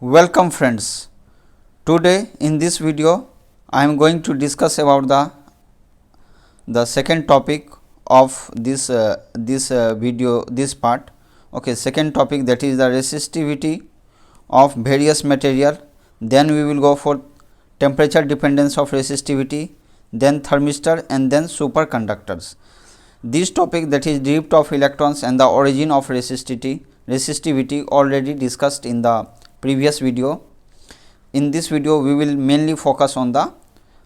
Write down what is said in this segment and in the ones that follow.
Welcome friends. Today in this video I am going to discuss about the second topic of this part. Okay, second topic, that is the resistivity of various material. Then we will go for temperature dependence of resistivity, then thermistor, and then superconductors. This topic, that is drift of electrons and the origin of resistivity already discussed in the previous video. In this video we will mainly focus on the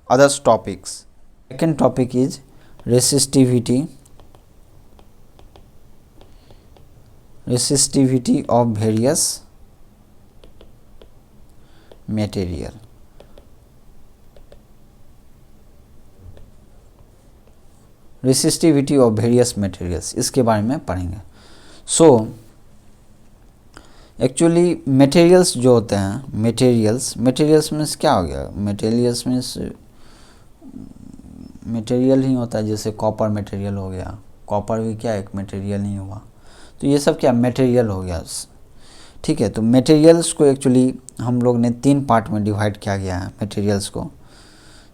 other topics. Second topic is resistivity of various material. Resistivity of various materials, इसके बारे में पढ़ेंगे. So actually materials जो होते हैं, materials means क्या हो गया? मटेरियल्स मीन्स मटेरियल ही होता है. जैसे कॉपर मटेरियल हो गया, कॉपर भी क्या एक मटेरियल ही हुआ. तो ये सब क्या मटेरियल हो गया. ठीक है, तो मटेरियल्स को एक्चुअली हम लोग ने तीन पार्ट में डिवाइड किया गया है मटेरियल्स को.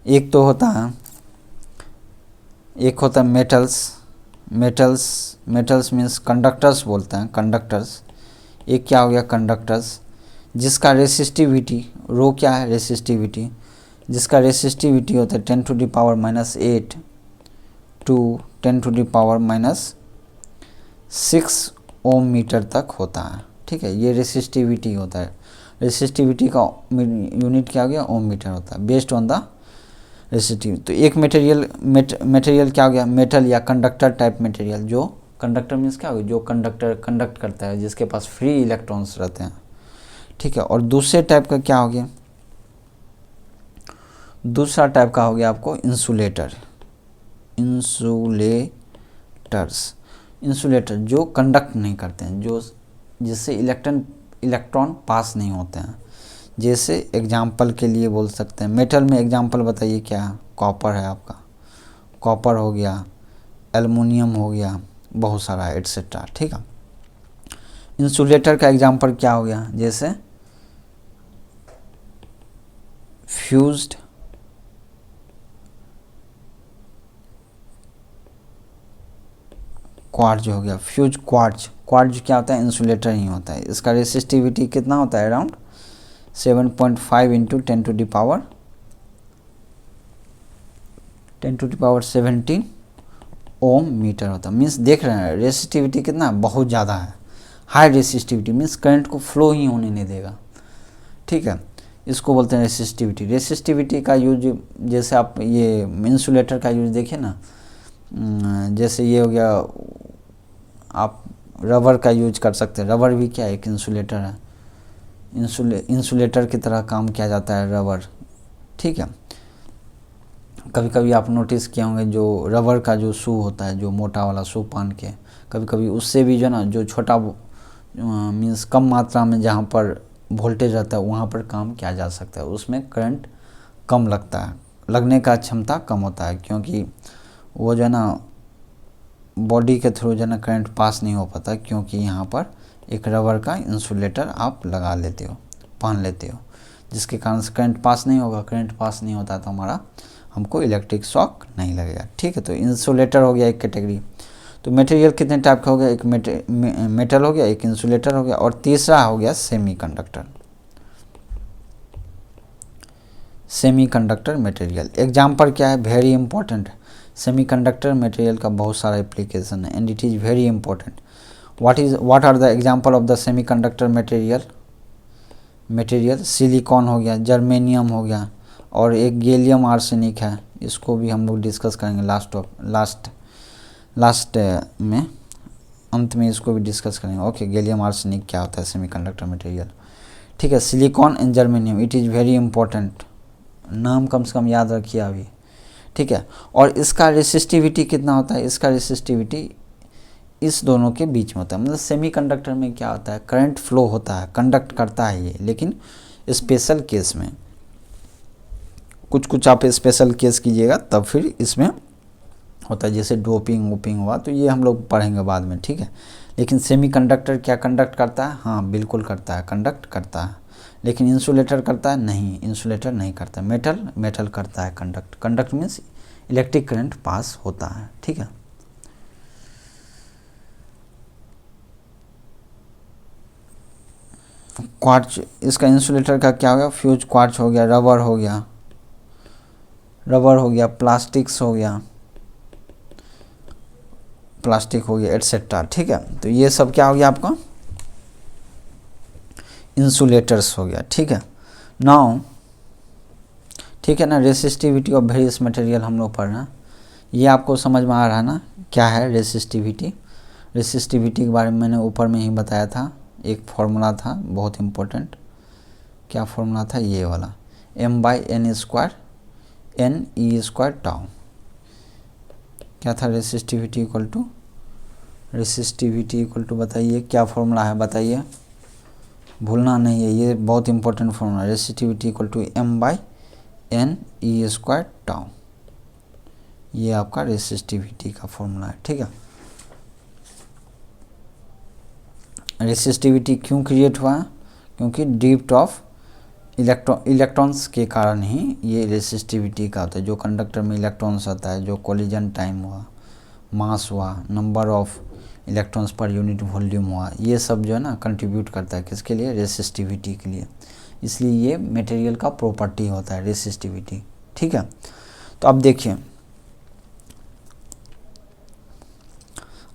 एक तो होता है मेटल्स मीन्स कंडक्टर्स बोलते हैं, कंडक्टर्स. एक क्या हो गया कंडक्टर्स, जिसका रेसिस्टिविटी रो क्या है, रेसिस्टिविटी जिसका रेसिस्टिविटी होता है 10 to the power -8 to 10 to the power -6 ohm metre तक होता है. ठीक है, ये रेसिस्टिविटी होता है. रेसिस्टिविटी का यूनिट क्या हो गया, ओम मीटर होता है, बेस्ड ऑन द रेसिस्टिविटी. तो एक मटेरियल क्या हो गया, मेटल या कंडक्टर टाइप मटेरियल. जो कंडक्टर मीन्स क्या हो गया, जो कंडक्ट करता है, जिसके पास फ्री इलेक्ट्रॉन्स रहते हैं. ठीक है, और दूसरे टाइप का क्या हो गया, दूसरा टाइप का हो गया आपको इंसुलेटर जो कंडक्ट नहीं करते हैं, जो जिससे इलेक्ट्रॉन पास नहीं होते हैं. जैसे एग्जाम्पल के लिए बोल सकते हैं, मेटल में एग्जाम्पल बताइए क्या है. कॉपर है आपका, कॉपर हो गया, एल्युमिनियम हो गया, बहुत सारा एटसेट्रा. ठीक है, इंसुलेटर का एग्जाम्पल क्या हो गया, जैसे फ्यूज्ड क्वार्ट्ज हो गया. फ्यूज क्वार्ट्ज क्या होता है, इंसुलेटर ही होता है. इसका रेसिस्टिविटी कितना होता है, around 7.5 into 10 to the power 17 ohm metre होता है. मीन्स देख रहे हैं रेसिस्टिविटी कितना बहुत ज़्यादा है. हाई रेसिस्टिविटी मीन्स करंट को फ्लो ही होने नहीं देगा. ठीक है, इसको बोलते हैं रेसिस्टिविटी. रेसिस्टिविटी का यूज, जैसे आप ये इंसुलेटर का यूज देखिए ना, जैसे ये हो गया, आप रबर का यूज कर सकते हैं. रबर भी क्या एक इंसुलेटर है. इंसुलेटर की तरह काम किया जाता है रबर. ठीक है, कभी कभी आप नोटिस किए होंगे, जो रबर का जो शू होता है, जो मोटा वाला शू पहन के, कभी कभी उससे भी जो ना, जो छोटा मीन्स कम मात्रा में जहाँ पर वोल्टेज रहता है वहाँ पर काम किया जा सकता है. उसमें करंट कम लगता है, लगने का क्षमता कम होता है, क्योंकि वो जो है ना बॉडी के थ्रू जो है ना करंट पास नहीं हो पाता, क्योंकि यहाँ पर एक रबर का इंसुलेटर आप लगा लेते हो, पहन लेते हो, जिसके कारण से करंट पास नहीं होगा. करंट पास नहीं होता तो हमको इलेक्ट्रिक शॉक नहीं लगेगा. ठीक है, तो इंसुलेटर हो गया एक कैटेगरी. तो मटेरियल कितने टाइप का हो गया, एक मेटल हो गया, एक इंसुलेटर हो गया, और तीसरा हो गया सेमीकंडक्टर मटेरियल. एग्जाम्पल क्या है, वेरी इंपॉर्टेंट. सेमीकंडक्टर मटेरियल का बहुत सारा एप्लीकेशन है and it is very important. what are the example of the semiconductor material? Silicon हो गया, जर्मेनियम हो गया, और एक गैलियम आर्सेनिक है. इसको भी हम लोग डिस्कस करेंगे लास्ट में, अंत में इसको भी डिस्कस करेंगे. ओके, गैलियम आर्सेनिक क्या होता है, सेमीकंडक्टर मटेरियल. ठीक है, silicon and germanium, it is very important. नाम कम से कम याद रखिए अभी. ठीक है, और इसका रेसिस्टिविटी कितना होता है, इसका रेसिस्टिविटी इस दोनों के बीच में होता है. मतलब सेमीकंडक्टर में क्या होता है, करंट फ्लो होता है, कंडक्ट करता है ये, लेकिन स्पेशल केस में, कुछ आप स्पेशल केस कीजिएगा तब फिर इसमें होता है. जैसे डोपिंग हुआ, तो ये हम लोग पढ़ेंगे बाद में. ठीक है, लेकिन सेमीकंडक्टर क्या कंडक्ट करता है? हाँ बिल्कुल करता है, कंडक्ट करता है। लेकिन इंसुलेटर करता है? नहीं, इंसुलेटर नहीं करता। मेटल करता है conduct. Conduct means electric current pass होता है, ठीक है। क्वार्ट्ज, इसका इंसुलेटर का क्या हो गया? फ्यूज क्वार्ट्ज हो गया, रबर हो गया, प्लास्टिक्स हो गया, प्लास्टिक हो गया, एटसेट्रा, ठीक है। तो ये सब क्या हो गया आपका? इंसुलेटर्स हो गया, ठीक है। नाउ ठीक है ना, रेसिस्टिविटी ऑफ वेरियस मटेरियल हम लोग पढ़ रहे हैं। ये आपको समझ में आ रहा है ना क्या है रेसिस्टिविटी? रेसिस्टिविटी के बारे में मैंने ऊपर में ही बताया था, एक फॉर्मूला था बहुत इम्पोर्टेंट। क्या फॉर्मूला था? ये वाला, m/n² n/e² टाउ। क्या था? रेसिस्टिविटी इक्वल टू बताइए क्या फॉर्मूला है, बताइए, भूलना नहीं है, ये बहुत important formula. Resistivity equal to m/n/e² tau, ये आपका रेसिस्टिविटी का फॉर्मूला है, ठीक है। रेसिस्टिविटी क्यों क्रिएट हुआ? क्योंकि ड्रिफ्ट ऑफ इलेक्ट्रॉन्स के कारण ही ये रेसिस्टिविटी का होता है। जो कंडक्टर में इलेक्ट्रॉन्स होता है, जो कोलिजन टाइम हुआ, मास हुआ, number of electrons per unit volume हुआ, ये सब जो है ना कंट्रीब्यूट करता है किसके लिए? रेसिस्टिविटी के लिए। इसलिए ये मटेरियल का प्रॉपर्टी होता है रेसिस्टिविटी, ठीक है। तो अब देखिए,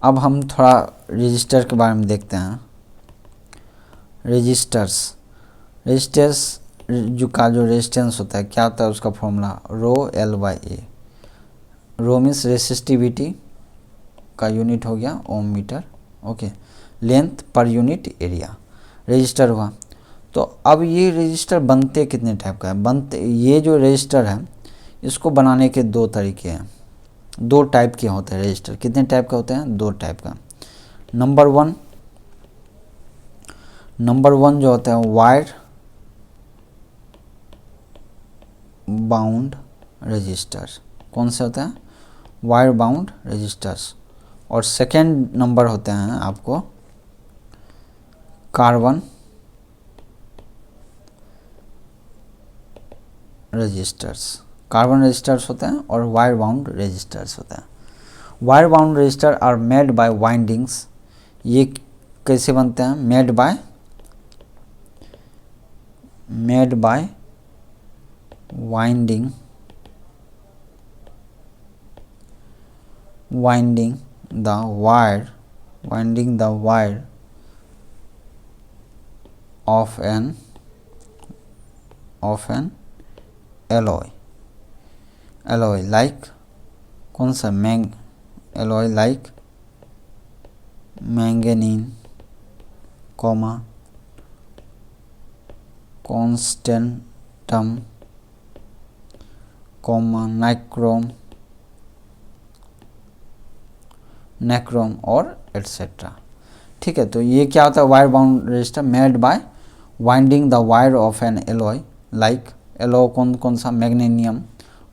अब हम थोड़ा रजिस्टर के बारे में देखते हैं। रजिस्टर्स जो रेजिस्टेंस होता है, क्या होता है उसका formula? ρL/A। Rho means resistivity का यूनिट हो गया ohm metre, okay. Length per unit area, register हुआ। तो अब ये रजिस्टर बनते कितने टाइप का है? ये जो रजिस्टर है इसको बनाने के दो तरीके हैं, दो टाइप के होते हैं रजिस्टर। कितने टाइप के होते हैं? दो टाइप का। नंबर वन जो होता है वायर बाउंड रजिस्टर। कौन से होते हैं? Wire bound resistors. और सेकेंड नंबर होते हैं आपको कार्बन रजिस्टर्स। कार्बन रजिस्टर्स होते हैं और वायर बाउंड रजिस्टर्स होते हैं। Wire bound resistor are made by windings. ये कैसे बनते हैं? Made by winding the wire of an alloy like कौन सा? alloy like manganese, constantan, nichrome और एटसेट्रा, ठीक है। तो ये क्या होता है? Wire bound register made by winding the wire of an alloy like alloy कौन सा? Magnesium,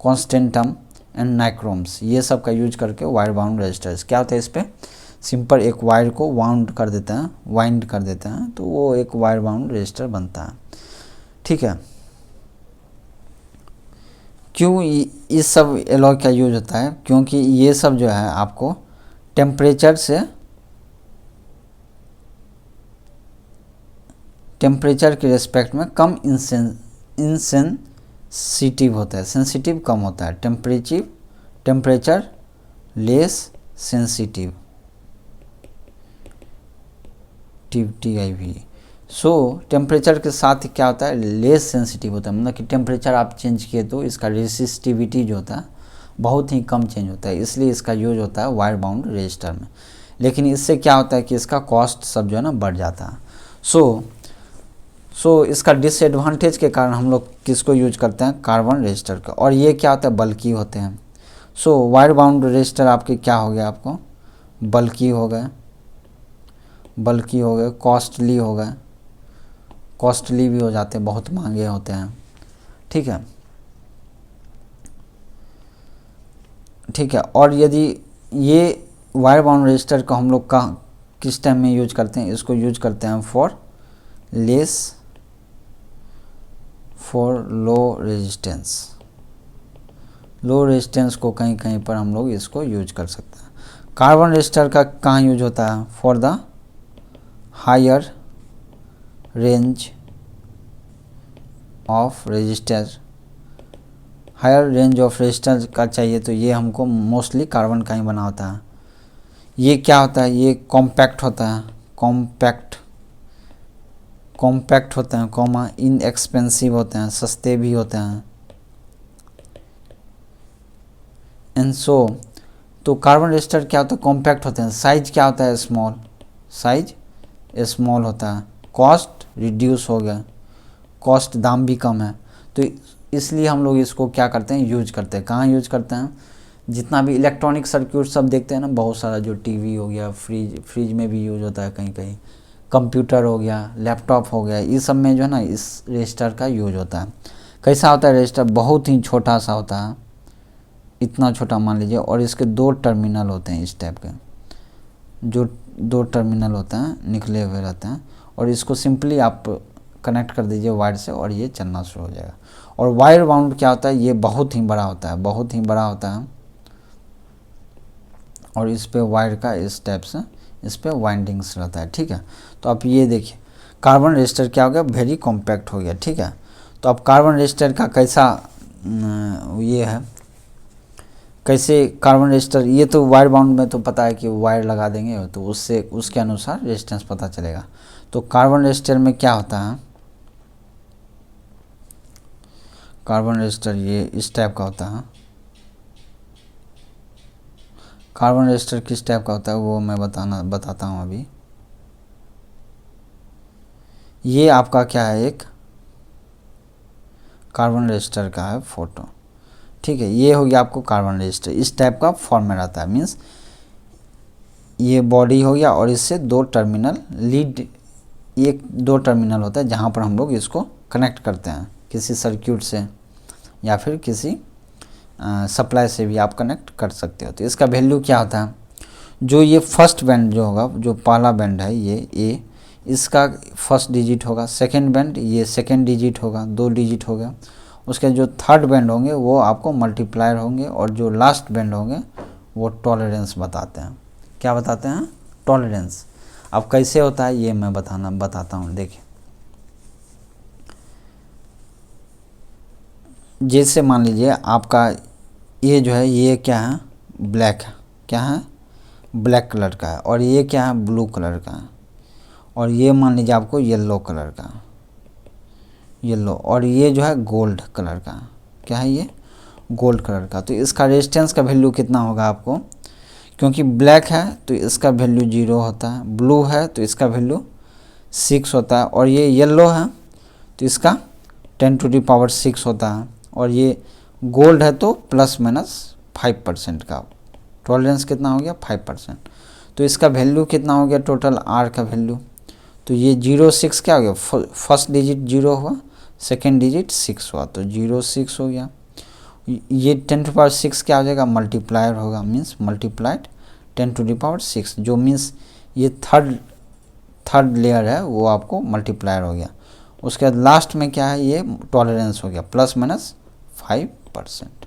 constantan and nichromes. ये सब का यूज करके वायर बाउंड रजिस्टर्स क्या होता है? इस पर सिंपल एक वायर को वाइंड कर देते हैं तो वो एक वायर बाउंड रजिस्टर बनता है, ठीक है। क्यों इस सब एलॉय का यूज होता है? क्योंकि ये सब जो है आपको टेम्परेचर के रेस्पेक्ट में कम इंसेंसिटिव होता है, सेंसिटिव कम होता है। Temperature less sensitive, TIV। सो टेम्परेचर के साथ क्या होता है? लेस सेंसिटिव होता है, मतलब कि टेम्परेचर आप चेंज किए तो इसका रेसिस्टिविटी जो होता है बहुत ही कम चेंज होता है, इसलिए इसका यूज होता है वायर बाउंड रजिस्टर में। लेकिन इससे क्या होता है कि इसका कॉस्ट सब जो है ना बढ़ जाता है। सो इसका डिसएडवांटेज के कारण हम लोग किसको यूज करते हैं? कार्बन रजिस्टर का। और ये क्या होता है? बल्कि होते हैं। सो वायर बाउंड रजिस्टर आपके क्या हो गया? आपको बल्कि हो गए, कॉस्टली भी हो जाते हैं, बहुत महंगे होते हैं, ठीक है। और यदि ये वायर बाउंड रजिस्टर को हम लोग किस टाइम में यूज करते हैं, इसको यूज करते हैं for low resistance. Low resistance को कहीं कहीं पर हम लोग इसको यूज कर सकते हैं। कार्बन रेजिस्टर का कहाँ यूज होता है, for the higher range of resistance. Higher range of resistance का चाहिए तो ये हमको मोस्टली कार्बन का ही बना होता है। ये क्या होता है, ये कॉम्पैक्ट होता है, कॉम्पैक्ट होते हैं, कॉमा इनएक्सपेंसिव होते हैं, सस्ते भी होते हैं। एंड सो तो कार्बन रेजिस्टर क्या होता है, कॉम्पैक्ट होते हैं। साइज क्या होता है, साइज स्मॉल होता है। कॉस्ट रिड्यूस हो गया, कॉस्ट दाम भी कम है। तो इसलिए हम लोग इसको क्या करते हैं, यूज करते हैं। कहाँ यूज करते हैं, जितना भी इलेक्ट्रॉनिक सर्क्यूट सब देखते हैं ना, बहुत सारा जो टीवी हो गया, फ्रिज में भी यूज होता है, कहीं कहीं कंप्यूटर हो गया, लैपटॉप हो गया, इस सब में जो है ना इस रजिस्टर का यूज होता है। कैसा होता है रजिस्टर, बहुत ही छोटा सा होता है, इतना छोटा मान लीजिए, और इसके 2 टर्मिनल होते हैं इस टाइप के, जो 2 टर्मिनल होते हैं निकले हुए रहते हैं, और इसको सिंपली आप कनेक्ट कर दीजिए वायर से और ये चलना शुरू हो जाएगा। और वायर बाउंड क्या होता है, ये बहुत ही बड़ा होता है, बहुत ही बड़ा होता है, और इस पे वायर का इस टाइप से इस पे वाइंडिंग्स रहता है। ठीक है, तो आप ये देखिए कार्बन रेजिस्टर क्या हो गया, वेरी कॉम्पैक्ट हो गया। ठीक है, तो अब कार्बन रेजिस्टर का कैसा ये है, कैसे कार्बन रेजिस्टर, ये तो वायर बाउंड में तो पता है कि वायर लगा देंगे तो उससे उसके अनुसार रेजिस्टेंस पता चलेगा। तो कार्बन रेजिस्टर में क्या होता है, कार्बन रेजिस्टर ये इस टाइप का होता है। कार्बन रेजिस्टर किस टाइप का होता है वो मैं बताता हूँ अभी। ये आपका क्या है, एक कार्बन रेजिस्टर का है फोटो। ठीक है, ये हो गया आपको कार्बन रेजिस्टर, इस टाइप का फॉर्म में रहता है। मीन्स ये बॉडी हो गया और इससे 2 टर्मिनल लीड, एक 2 टर्मिनल होता है जहाँ पर हम लोग इसको कनेक्ट करते हैं किसी सर्क्यूट से या फिर किसी सप्लाई से भी आप कनेक्ट कर सकते हो। तो इसका वैल्यू क्या होता है, जो ये फर्स्ट बैंड जो होगा, जो पहला बैंड है ये ए, इसका फर्स्ट डिजिट होगा। सेकंड बैंड ये सेकंड डिजिट होगा, 2 डिजिट हो गया। उसके जो थर्ड बैंड होंगे वो आपको मल्टीप्लायर होंगे, और जो लास्ट बैंड होंगे वो टॉलरेंस बताते हैं। क्या बताते हैं, टॉलरेंस। अब कैसे होता है ये मैं बताता हूँ। देखिए जैसे मान लीजिए आपका ये जो है ये क्या है, ब्लैक है, क्या है, ब्लैक कलर का है, और ये क्या है, ब्लू कलर का है, और ये मान लीजिए आपको येलो कलर का, येलो, और ये जो है गोल्ड कलर का, क्या है ये, गोल्ड कलर का। तो इसका रेजिस्टेंस का वैल्यू कितना होगा आपको, क्योंकि ब्लैक है तो इसका वैल्यू 0 होता है, ब्लू है तो इसका वैल्यू 6 होता है, और ये येलो है तो इसका 10⁻⁶ होता है, और ये गोल्ड है तो ±5% का। टॉलरेंस कितना हो गया, 5%। तो इसका वैल्यू कितना हो गया टोटल आर का वैल्यू, तो ये 0.6 क्या हो गया, फर्स्ट डिजिट 0 हुआ, सेकेंड डिजिट 6 हुआ, तो 0.6 हो गया। ये 10⁻⁶ क्या हो जाएगा, मल्टीप्लायर होगा, मीन्स मल्टीप्लाइड 10⁻⁶, जो मीन्स ये थर्ड लेयर है वो आपको मल्टीप्लायर हो गया। उसके बाद लास्ट में क्या है, ये टॉलरेंस हो गया ±5%।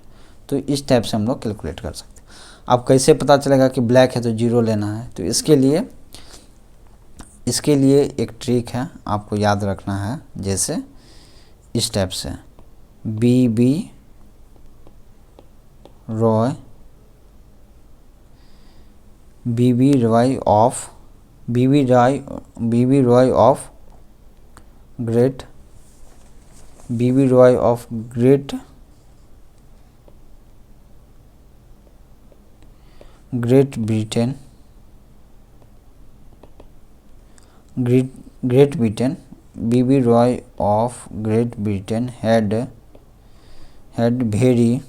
तो इस टाइप से हम लोग कैलकुलेट कर सकते हैं। अब कैसे पता चलेगा कि ब्लैक है तो 0 लेना है, तो इसके लिए एक ट्रिक है, आपको याद रखना है। जैसे इस टाइप से B Roy of Great Britain B.B. Roy of Great Britain had very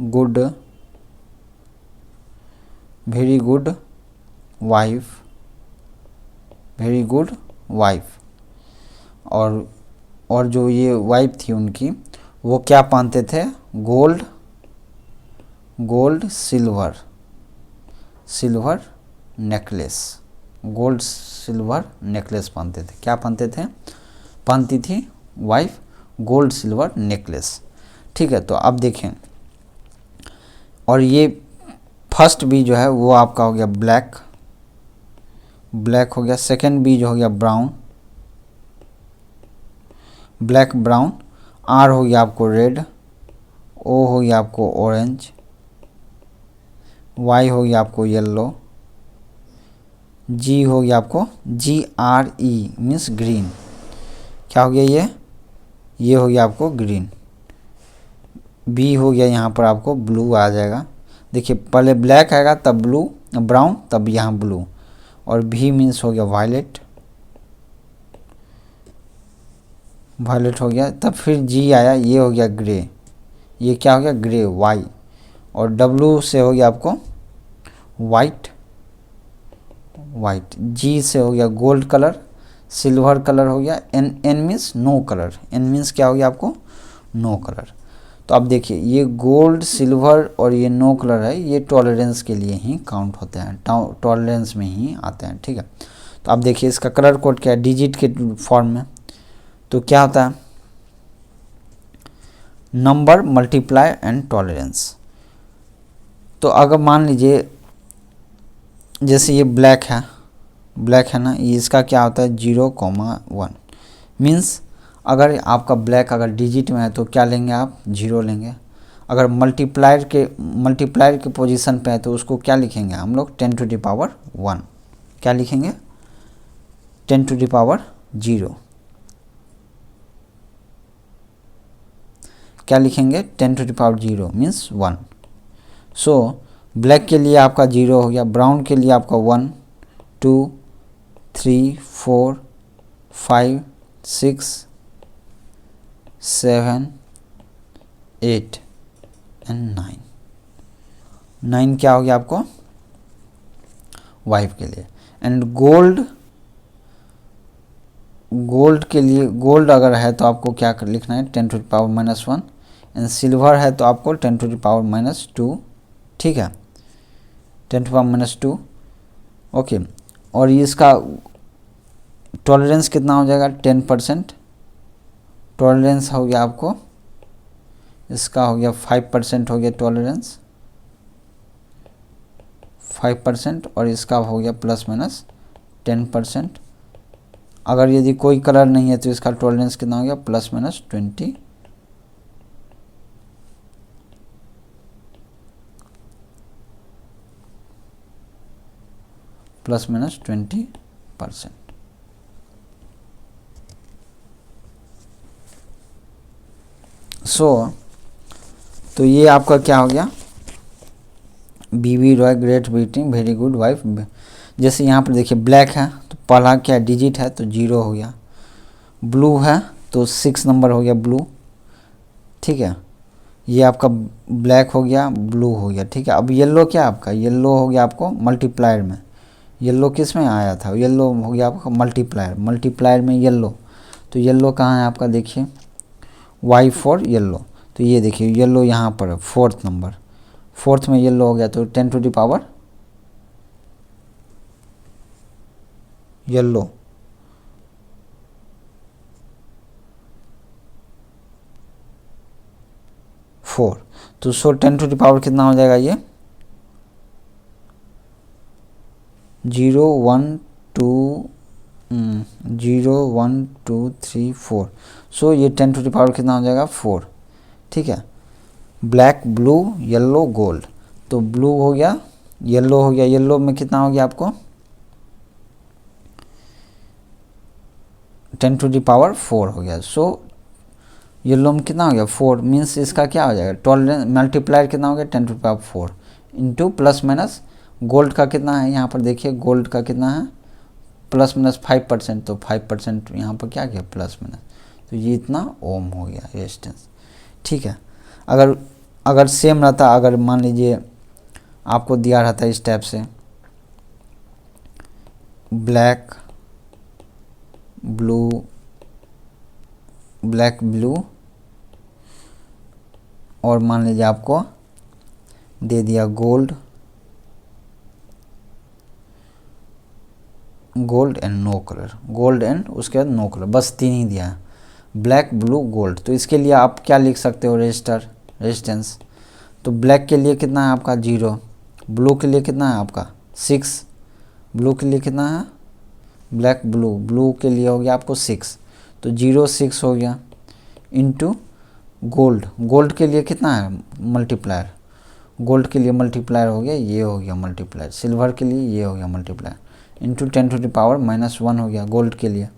good wife, और जो ये वाइफ थी उनकी, वो क्या पहनते थे, gold silver necklace, gold silver necklace पहनते थे। क्या पहनते थे? पहनती थी वाइफ गोल्ड सिल्वर नेकलेस। ठीक है, तो अब देखें, और ये फर्स्ट बी जो है वो आपका हो गया ब्लैक, ब्लैक हो गया। सेकंड बी जो हो गया ब्राउन, ब्लैक ब्राउन। आर हो गया आपको रेड, ओ हो गया आपको ऑरेंज, वाई हो गया आपको येलो, जी हो गया आपको GRE मीन्स ग्रीन। क्या हो गया ये हो गया आपको ग्रीन। बी हो गया यहाँ पर आपको ब्लू आ जाएगा। देखिए पहले ब्लैक आएगा तब ब्लू, ब्राउन, तब यहाँ ब्लू। और भी मीन्स हो गया वायलेट, वायलेट हो गया। तब फिर जी आया, ये हो गया ग्रे, ये क्या हो गया ग्रे वाई। और डब्लू से हो गया आपको वाइट, वाइट। जी से हो गया गोल्ड कलर, सिल्वर कलर हो गया। N means no colour, N means क्या हो गया आपको नो कलर। तो अब देखिए ये गोल्ड सिल्वर और ये नो कलर है, ये टॉलरेंस के लिए ही काउंट होते हैं, टॉलरेंस में ही आते हैं। ठीक है, तो अब देखिए इसका कलर कोड क्या है, डिजिट के फॉर्म में। तो क्या होता है, नंबर मल्टीप्लाई एंड टॉलरेंस। तो अगर मान लीजिए जैसे ये ब्लैक है, ब्लैक है ना, ये इसका क्या होता है 0,1 मीन्स अगर आपका ब्लैक अगर डिजिट में है तो क्या लेंगे आप 0 लेंगे। अगर मल्टीप्लायर के पोजीशन पे है तो उसको क्या लिखेंगे हम लोग 10⁻1। क्या लिखेंगे 10⁻0। क्या लिखेंगे 10⁻0 मीन्स 1। सो ब्लैक के लिए आपका 0 हो गया, ब्राउन के लिए आपका 1 2 3 4 5 6 7 8 एंड 9। 9 क्या हो गया आपको वाइफ के लिए। एंड गोल्ड के लिए, गोल्ड अगर है तो आपको क्या लिखना है 10⁻⁻1। एंड सिल्वर है तो आपको 10⁻2। ठीक है 10⁻2। ओके, और इसका टॉलरेंस कितना हो जाएगा 10%। टॉलरेंस हो गया आपको, इसका हो गया 5% हो गया टॉलरेंस, 5%। और इसका हो गया ±10%। अगर यदि कोई कलर नहीं है तो इसका टॉलरेंस कितना हो गया ±20। ±20%। तो ये आपका क्या हो गया बीबी रॉय great beating very good wife. जैसे यहाँ पर देखिए ब्लैक है तो पहला क्या डिजिट है तो 0 हो गया, ब्लू है तो 6 नंबर हो गया ब्लू। ठीक है, ये आपका ब्लैक हो गया, ब्लू हो गया। ठीक है, अब येलो क्या आपका, येलो हो गया आपको मल्टीप्लायर में। येलो किस में आया था, येलो हो गया आपका मल्टीप्लायर में येलो। तो येलो कहाँ है आपका, देखिए वाई फॉर येलो। तो ये देखिए येलो यहाँ पर है 4th नंबर, 4th में येलो हो गया। तो 10⁻4 येलो, तो 10⁻कितना हो जाएगा ये 0 1 2 3 4। सो ये 10⁻ कितना हो जाएगा 4। ठीक है, ब्लैक ब्लू येलो गोल्ड। तो ब्लू हो गया, येलो हो गया, येलो में कितना हो गया आपको 10⁻4 हो गया। सो येलो में कितना हो गया 4 मीन्स इसका क्या हो जाएगा टॉलरेंस मल्टीप्लायर कितना हो गया 10⁻4 इंटू प्लस माइनस गोल्ड का कितना है यहाँ पर देखिए, गोल्ड का कितना है ±5%। तो 5% यहाँ पर क्या किया प्लस माइनस, तो ये इतना ओम हो गया रेजिस्टेंस। ठीक है, अगर सेम रहता, अगर मान लीजिए आपको दिया रहता इस टाइप से ब्लैक ब्लू और मान लीजिए आपको दे दिया gold gold and no colour, gold and उसके बाद नो कलर, बस 3 ही दिया है, ब्लैक ब्लू गोल्ड। तो इसके लिए आप क्या लिख सकते हो, रेजिस्टेंस। तो ब्लैक के लिए कितना है आपका 0, ब्लू के लिए कितना है आपका 6, ब्लू के लिए कितना है, ब्लैक ब्लू के लिए हो गया आपको 6, तो 0 6 हो गया, इंटू गोल्ड के लिए कितना है मल्टीप्लायर, गोल्ड के लिए मल्टीप्लायर हो गया, ये हो गया मल्टीप्लायर, सिल्वर के लिए ये हो गया मल्टीप्लायर, इंटू 10⁻⁻1 हो गया गोल्ड के लिए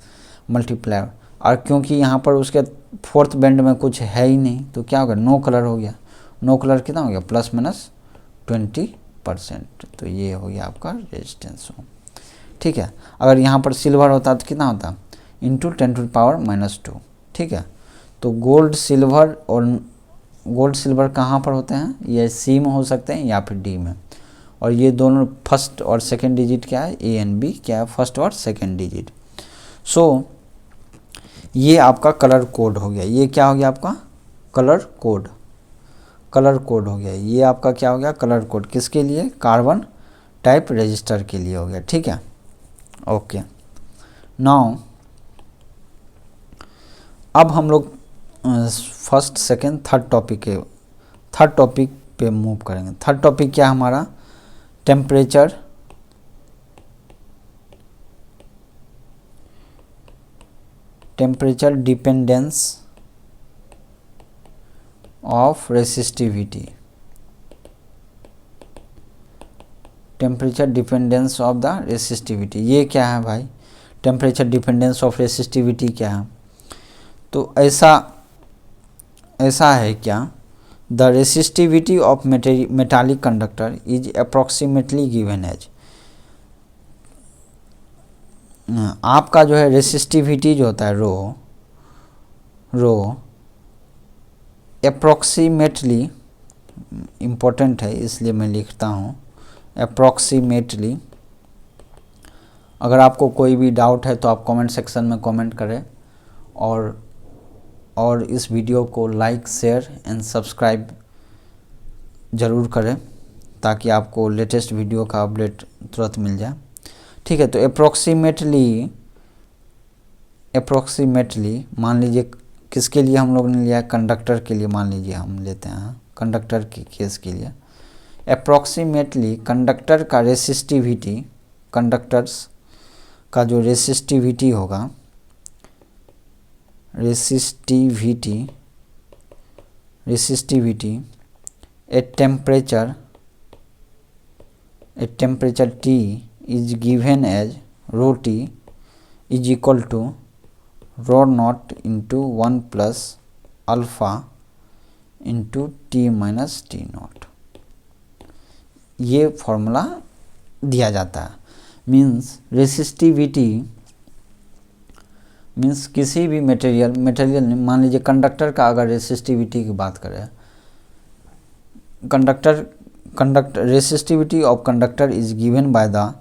मल्टीप्लायर। और क्योंकि यहाँ पर उसके फोर्थ बैंड में कुछ है ही नहीं तो क्या होगा, नो कलर हो गया, नो कलर कितना हो गया +-20%, तो ये हो गया आपका रेजिस्टेंस। ठीक है, अगर यहाँ पर सिल्वर होता तो कितना होता, इंटू 10⁻⁻2। ठीक है, तो गोल्ड सिल्वर कहाँ पर होते हैं, ये सी में हो सकते हैं या फिर डी में, और ये दोनों फर्स्ट और सेकंड डिजिट क्या है, ए एंड बी क्या है, फर्स्ट और सेकंड डिजिट। सो ये आपका कलर कोड हो गया, ये क्या हो गया आपका कलर कोड हो गया, ये आपका क्या हो गया कलर कोड, किसके लिए, कार्बन टाइप रजिस्टर के लिए हो गया। ठीक है, ओके। नाउ अब हम लोग फर्स्ट सेकंड थर्ड टॉपिक पे मूव करेंगे। थर्ड टॉपिक क्या है हमारा, temperature dependence of resistivity, temperature dependence of the resistivity. ये क्या है भाई, टेम्परेचर डिपेंडेंस ऑफ रेसिस्टिविटी क्या है, तो ऐसा है क्या, the resistivity of metallic conductor is approximately given as, आपका जो है रेसिस्टिविटी जो होता है रो अप्रॉक्सीमेटली, इम्पोर्टेंट है इसलिए मैं लिखता हूँ अप्रॉक्सीमेटली। अगर आपको कोई भी डाउट है तो आप कमेंट सेक्शन में कमेंट करें, और इस वीडियो को लाइक शेयर एंड सब्सक्राइब ज़रूर करें ताकि आपको लेटेस्ट वीडियो का अपडेट तुरंत मिल जाए। ठीक है, तो अप्रॉक्सीमेटली मान लीजिए किसके लिए हम लोग ने लिया है, कंडक्टर के लिए, मान लीजिए हम लेते हैं कंडक्टर के केस के लिए, अप्रॉक्सीमेटली कंडक्टर का रेसिस्टिविटी, कंडक्टर्स का जो रेसिस्टिविटी होगा, resistivity at temperature T is given as rho T is equal to rho naught into 1 plus alpha into T minus T naught। ये फॉर्मूला दिया जाता है, मीन्स रेसिस्टिविटी मीन्स किसी भी मटेरियल मान लीजिए कंडक्टर का अगर रेसिस्टिविटी की बात करें, conductor resistivity of conductor is given by the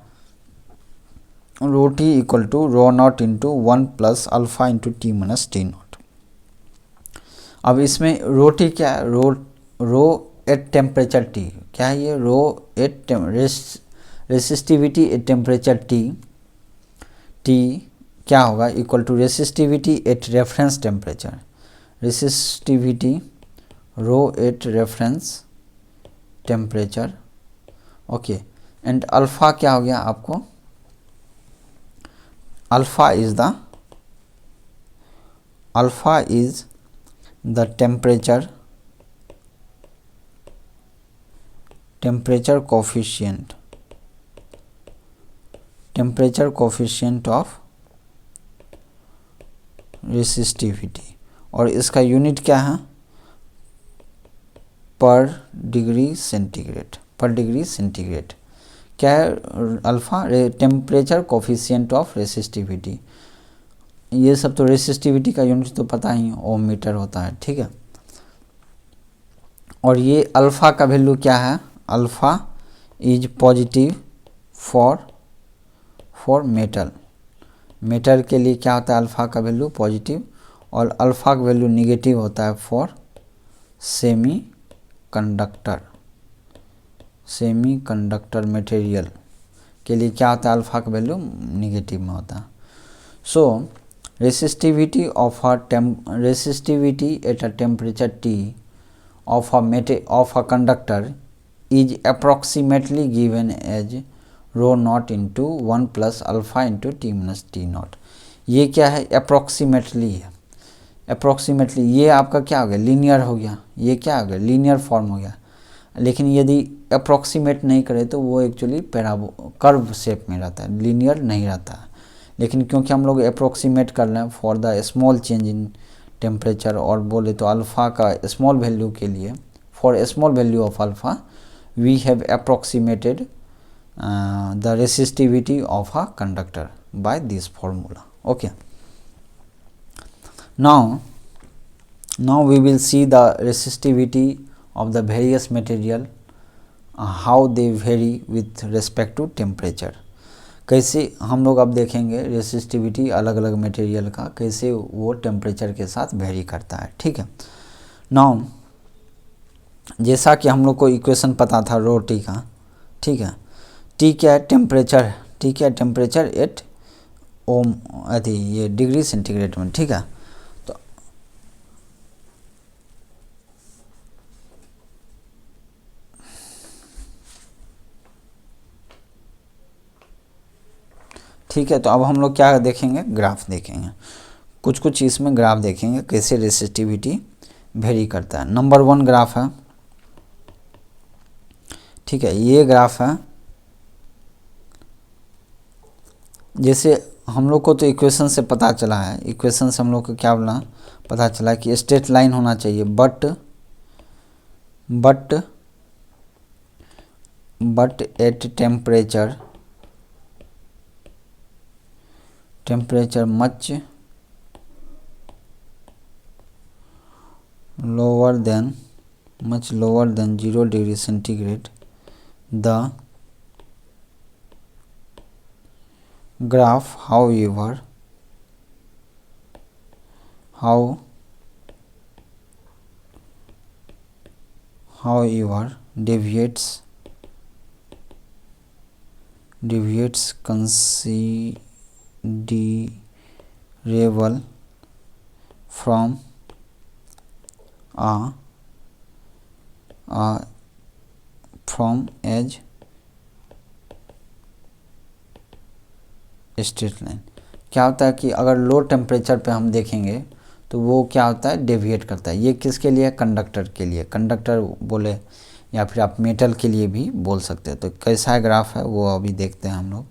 rho T equal to rho naught into 1 plus alpha into T minus T naught. अब इसमें rho T क्या है, रो एट टेम्परेचर T क्या है, ये rho at resistivity at temperature T क्या होगा, equal to resistivity at reference temperature, resistivity rho at reference temperature. Okay, and alpha क्या हो गया आपको, alpha is the temperature coefficient of resistivity, और इसका यूनिट क्या है, पर डिग्री सेंटीग्रेड क्या है, alpha temperature coefficient of resistivity. ये सब तो रेसिस्टिविटी का यूनिट तो पता ही, ओम मीटर होता है। ठीक है, और ये अल्फा का वैल्यू क्या है, alpha is positive for metal के लिए क्या होता है, अल्फा का वैल्यू पॉजिटिव, और अल्फा का वैल्यू निगेटिव होता है फॉर सेमी कंडक्टर मटेरियल के लिए क्या होता है, अल्फ़ा का वैल्यू निगेटिव में होता है। So resistivity at a temperature T of a conductor is approximately given as rho naught into 1 plus alpha into T minus T naught। ये क्या है, अप्रोक्सीमेटली है। अप्रोक्सीमेटली ये आपका क्या हो गया, लीनियर हो गया, ये क्या हो गया, लीनियर फॉर्म हो गया। लेकिन यदि अप्रोक्सीमेट नहीं करे तो वो एक्चुअली कर्व शेप में रहता है, लीनियर नहीं रहता है। लेकिन क्योंकि हम लोग अप्रोक्सीमेट कर रहे हैं for the small change in temperature, और बोले तो अल्फ़ा का स्मॉल वैल्यू के लिए, for small value of alpha we have approximated the resistivity of a conductor by this formula. Okay, now we will see the resistivity of the various material, how they vary with respect to temperature। कैसे हम लोग अब देखेंगे resistivity अलग अलग material का, कैसे वो टेम्परेचर के साथ वेरी करता है। ठीक है, नाउ जैसा कि हम लोग को इक्वेशन पता था रो टी का, ठीक है, टी क्या है, टेम्परेचर, ठीक है, टेम्परेचर एट ओम अथी ये डिग्री सेंटीग्रेड में। ठीक है, तो ठीक है, तो अब हम लोग क्या देखेंगे, ग्राफ देखेंगे, कुछ कुछ इसमें ग्राफ देखेंगे कैसे रेसिस्टिविटी वेरी करता है। नंबर 1 ग्राफ है, ठीक है, ये ग्राफ है। जैसे हम लोग को तो इक्वेशन से पता चला है, इक्वेशन से हम लोग को क्या बोला, पता चला कि स्ट्रेट लाइन होना चाहिए, but at temperature much lower than 0 degree centigrade, the graph however deviates considerable from edge straight line. क्या होता है कि अगर लो टेम्परेचर पे हम देखेंगे तो वो क्या होता है, डेविएट करता है। ये किसके लिए, कंडक्टर के लिए, कंडक्टर बोले या फिर आप मेटल के लिए भी बोल सकते हैं। तो कैसा ग्राफ है वो अभी देखते हैं हम लोग।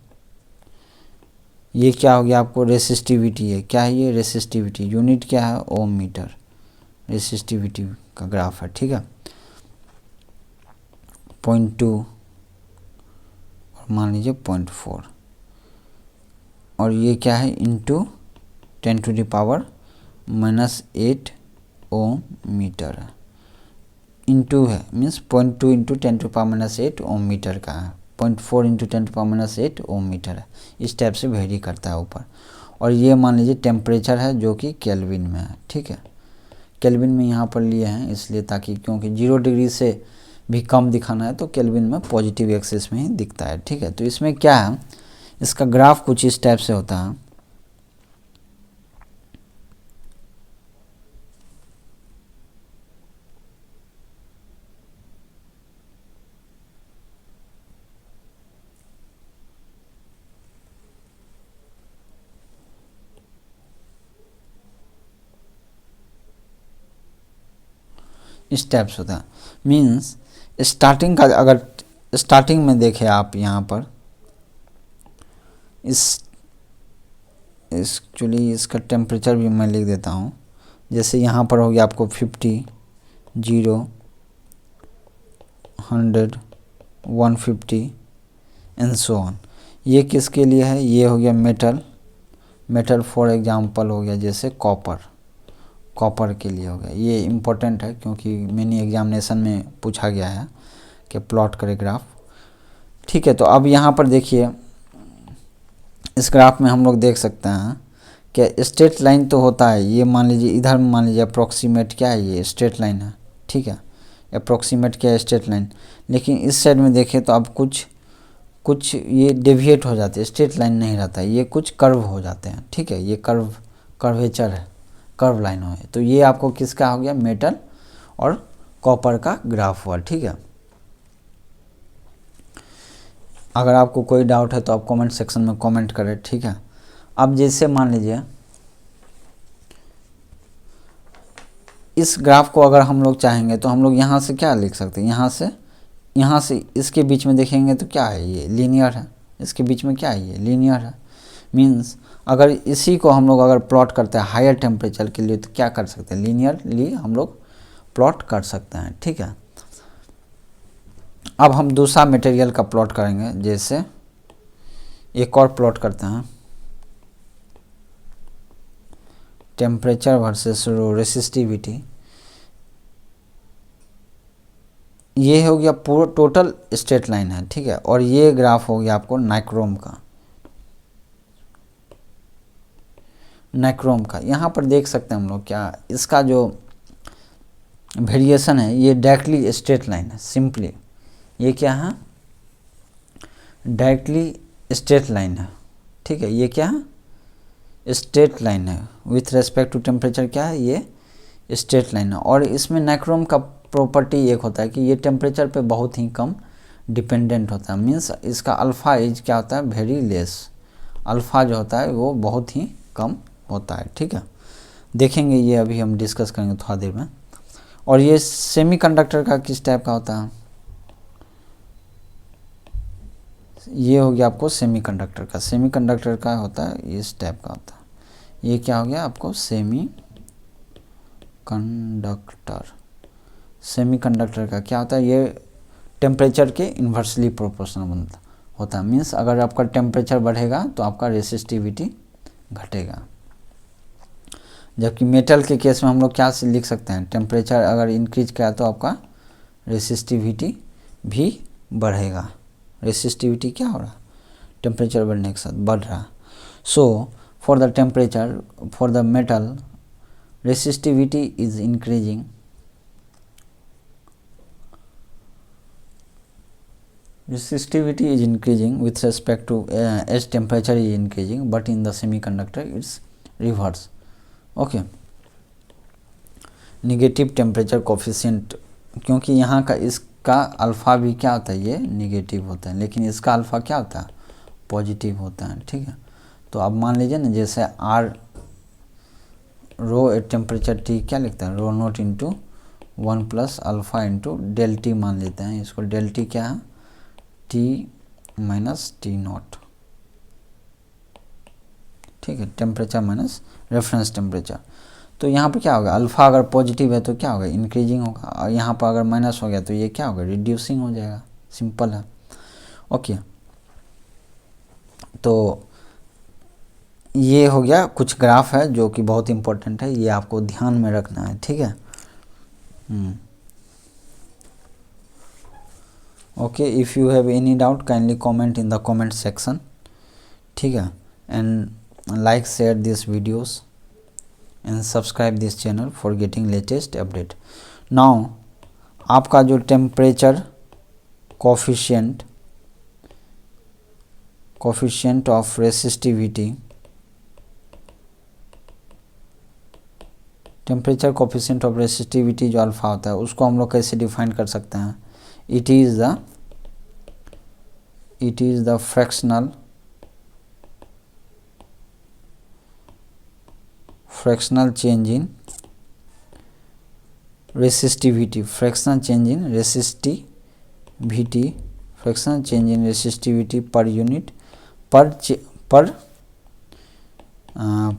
ये क्या हो गया, आपको रेसिस्टिविटी है, क्या है ये रेसिस्टिविटी, यूनिट क्या है, ओम मीटर, रेसिस्टिविटी का ग्राफ है। ठीक है, 0.2 और मान लीजिए 0.4, और ये क्या है, इंटू 10⁻⁻8 ओम मीटर है, इंटू है मीन्स 0.2 इंटू 10⁻⁸ ओम मीटर का है, 0.4 इंटू 10⁻⁸ ओम मीटर है। इस टाइप से वेरी करता है ऊपर। और ये मान लीजिए टेम्परेचर है जो कि केल्विन में है। ठीक है, केल्विन में यहाँ पर लिए हैं इसलिए ताकि, क्योंकि 0 डिग्री से भी कम दिखाना है तो केल्विन में पॉजिटिव एक्सिस में ही दिखता है। ठीक है, तो इसमें क्या है, इसका ग्राफ कुछ इस टाइप से होता है। इस टाइप से होता है, मीन्स स्टार्टिंग का, अगर स्टार्टिंग में देखें आप यहाँ पर, एक्चुअली इसका टेम्परेचर भी मैं लिख देता हूँ। जैसे यहाँ पर हो गया आपको 50, 0, 100, 150 एंड सो ऑन। ये किसके लिए है, ये हो गया मेटल फॉर एग्जांपल हो गया जैसे कॉपर के लिए हो गया। ये इम्पोर्टेंट है क्योंकि मिनी एग्जामिनेशन में पूछा गया है कि प्लॉट करे ग्राफ। ठीक है, तो अब यहाँ पर देखिए इस ग्राफ में हम लोग देख सकते हैं कि स्ट्रेट लाइन तो होता है, ये मान लीजिए इधर मान लीजिए अप्रोक्सीमेट क्या है, ये स्ट्रेट लाइन है। ठीक है, अप्रोक्सीमेट क्या है, स्ट्रेट लाइन। लेकिन इस साइड में देखें तो अब कुछ ये डेविएट हो जाते हैं, स्ट्रेट लाइन नहीं रहता है, ये कुछ कर्व हो जाते हैं, ठीक है। ये कर्वेचर है, कर्व लाइन हो है। तो ये आपको किसका हो गया, मेटल और कॉपर का ग्राफ हुआ, ठीक है। अगर आपको कोई डाउट है तो आप कमेंट सेक्शन में कमेंट करें, ठीक है। अब जैसे मान लीजिए इस ग्राफ को अगर हम लोग चाहेंगे तो हम लोग यहाँ से क्या लिख सकते हैं, यहाँ से इसके बीच में देखेंगे तो क्या है, ये लीनियर है। इसके बीच में क्या है, ये लीनियर है। मीन्स अगर इसी को हम लोग अगर प्लॉट करते हैं हायर टेम्परेचर के लिए तो क्या कर सकते हैं, लीनियरली हम लोग प्लॉट कर सकते हैं, ठीक है। अब हम दूसरा मटेरियल का प्लॉट करेंगे, जैसे एक और प्लॉट करते हैं, टेम्परेचर वर्सेस रो रेसिस्टिविटी। ये हो गया पूरा टोटल स्ट्रेट लाइन है, ठीक है। और ये ग्राफ हो गया आपको नाइक्रोम का। यहाँ पर देख सकते हैं हम लोग क्या, इसका जो वेरिएशन है ये डायरेक्टली स्ट्रेट लाइन है, सिंपली ये क्या है, डायरेक्टली स्ट्रेट लाइन है, ठीक है। ये क्या है, स्ट्रेट लाइन है विथ रेस्पेक्ट टू टेम्परेचर, क्या है, ये स्ट्रेट लाइन है। और इसमें नाइक्रोम का प्रॉपर्टी एक होता है कि ये टेम्परेचर पे बहुत ही कम डिपेंडेंट होता है। मीन्स इसका अल्फ़ा एज क्या होता है, वेरी लेस, अल्फ़ा जो होता है वो बहुत ही कम होता है, ठीक है। देखेंगे ये अभी हम डिस्कस करेंगे थोड़ा देर में। और ये सेमीकंडक्टर का किस टाइप का होता है, ये हो गया आपको सेमीकंडक्टर का होता है, इस टाइप का होता है। ये क्या हो गया आपको, सेमीकंडक्टर का क्या होता है, ये टेम्परेचर के इन्वर्सली प्रोपोर्शनल होता है। मीन्स अगर आपका टेम्परेचर बढ़ेगा तो आपका रेसिस्टिविटी घटेगा। जबकि मेटल के केस में हम लोग क्या लिख सकते हैं, टेम्परेचर अगर इंक्रीज किया तो आपका रेसिस्टिविटी भी बढ़ेगा। रेसिस्टिविटी क्या हो रहा, टेम्परेचर बढ़ने के साथ बढ़ रहा। So for the temperature, for the metal resistivity is increasing, resistivity is increasing with respect to as temperature is increasing, but in the semiconductor it's reverse, okay। Negative temperature coefficient, क्योंकि यहाँ का इसका alpha भी क्या होता है, ये negative होता है, लेकिन इसका अल्फ़ा क्या होता है, पॉजिटिव होता है, ठीक है। तो अब मान लीजिए ना, जैसे R rho at temperature T क्या लिखता है, rho naught into 1 plus alpha into del T मान लेते हैं। इसको डेल टी क्या है, टी माइनस टी नॉट, ठीक है, टेम्परेचर माइनस रेफरेंस टेम्परेचर। तो यहाँ पर क्या होगा, अल्फ़ा अगर पॉजिटिव है तो क्या होगा, इंक्रीजिंग होगा, और यहाँ पर अगर माइनस हो गया तो ये क्या होगा, रिड्यूसिंग हो जाएगा, सिंपल है, ओके। तो ये हो गया, कुछ ग्राफ है जो कि बहुत इंपॉर्टेंट है, ये आपको ध्यान में रखना है, ठीक है। Okay, if you have any doubt kindly comment in the comment section, ठीक है। And like share this videos and subscribe this channel for getting latest update. Now आपका जो temperature coefficient of resistivity, temperature coefficient of resistivity जो alpha होता है उसको हम लोग कैसे डिफाइन कर सकते हैं, it is the fractional change in resistivity, fractional change in resistivity per unit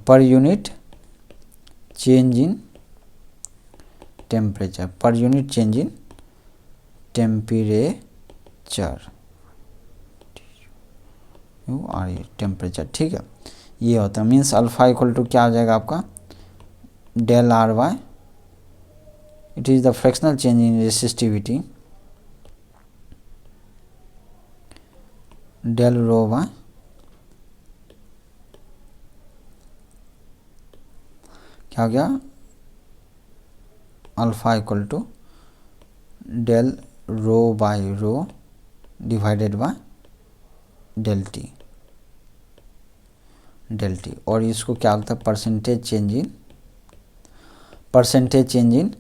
per unit change in temperature, per unit change in temperature, temperature, ठीक है। ये होता है, मीन्स अल्फ़ा इक्वल टू क्या हो जाएगा आपका, del R by, it is the fractional change in resistivity, del rho by, क्या हो गया, alpha equal to del rho by rho divided by del T, और इसको क्या होता है, percentage change in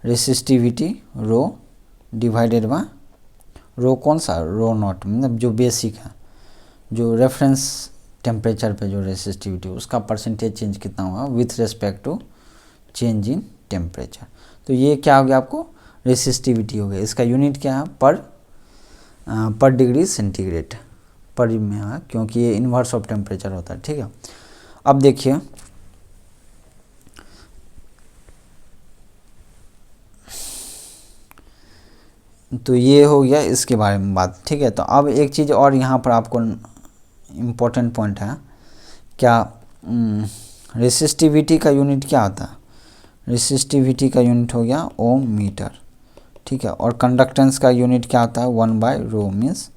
resistivity rho divided by rho, कौन सा, रो नॉट, मतलब जो बेसिक है, जो रेफरेंस टेम्परेचर पे जो रेसिस्टिविटी उसका परसेंटेज चेंज कितना होगा with respect to change in temperature. तो ये क्या हो गया आपको, रेसिस्टिविटी हो गया। इसका यूनिट क्या है, पर डिग्री सेंटीग्रेड पर में है, क्योंकि ये इन्वर्स ऑफ टेम्परेचर होता है। ठीक है, अब देखिए तो ये हो गया इसके बारे में बात। ठीक है, तो अब एक चीज़ और यहाँ पर आपको इम्पोर्टेंट पॉइंट है, क्या रेसिस्टिविटी का यूनिट क्या होता है, रेसिस्टिविटी का यूनिट हो गया ओम मीटर। ठीक है, और कंडक्टेंस का यूनिट क्या होता है, 1/ρ मीन्स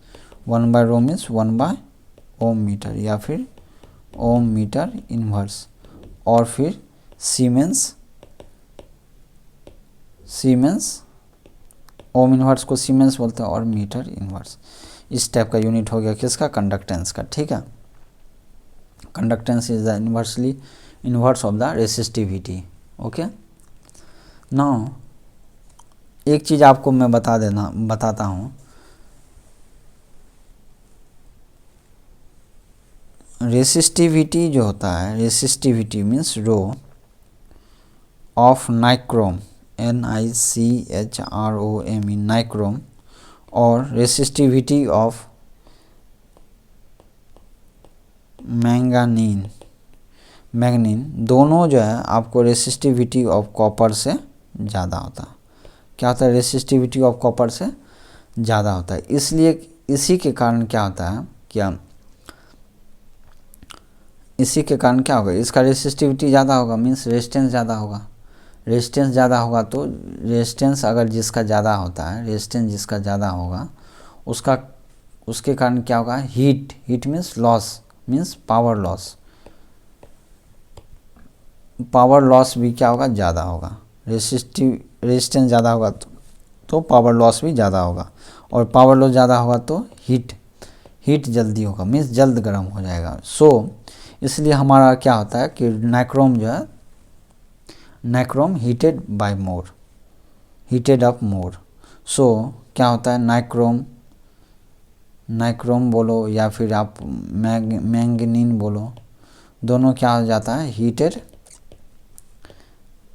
1 ओम मीटर, या फिर ओम मीटर इन्वर्स, और फिर सीमेंस ओम इन्वर्स को सीमेंस बोलते हैं, और मीटर इन्वर्स। इस टाइप का यूनिट हो गया किसका, कंडक्टेंस का। ठीक है, conductance is the inverse of the resistivity. Okay, now एक चीज़ आपको मैं बताता हूँ, रेसिस्टिविटी जो होता है, resistivity means row of nichrome, NiCHROME nichrome, और रेसिस्टिविटी ऑफ मैंगनीन, दोनों जो है आपको रेसिस्टिविटी ऑफ कॉपर से ज़्यादा होता है। क्या होता है, रेसिस्टिविटी ऑफ कॉपर से ज़्यादा होता है। इसलिए इसी के कारण क्या होता है, इसी के कारण क्या होगा, इसका रेसिस्टिविटी ज़्यादा होगा मीन्स रेजिस्टेंस ज़्यादा होगा। रेजिस्टेंस ज़्यादा होगा तो रेजिस्टेंस अगर जिसका ज़्यादा होता है, रेजिस्टेंस जिसका ज़्यादा होगा उसके कारण क्या होगा, heat means loss, means power loss भी क्या होगा, ज़्यादा होगा। रेजिस्टेंस ज़्यादा होगा तो पावर लॉस भी ज़्यादा होगा, और पावर लॉस ज़्यादा होगा तो हीट जल्दी होगा, मीन्स जल्द गर्म हो जाएगा। इसलिए हमारा क्या होता है कि नाइक्रोम जो है, नाइक्रोम हीटेड अप मोर। क्या होता है, नाइक्रोम बोलो या फिर आप मैंगनीन बोलो, दोनों क्या हो जाता है, heated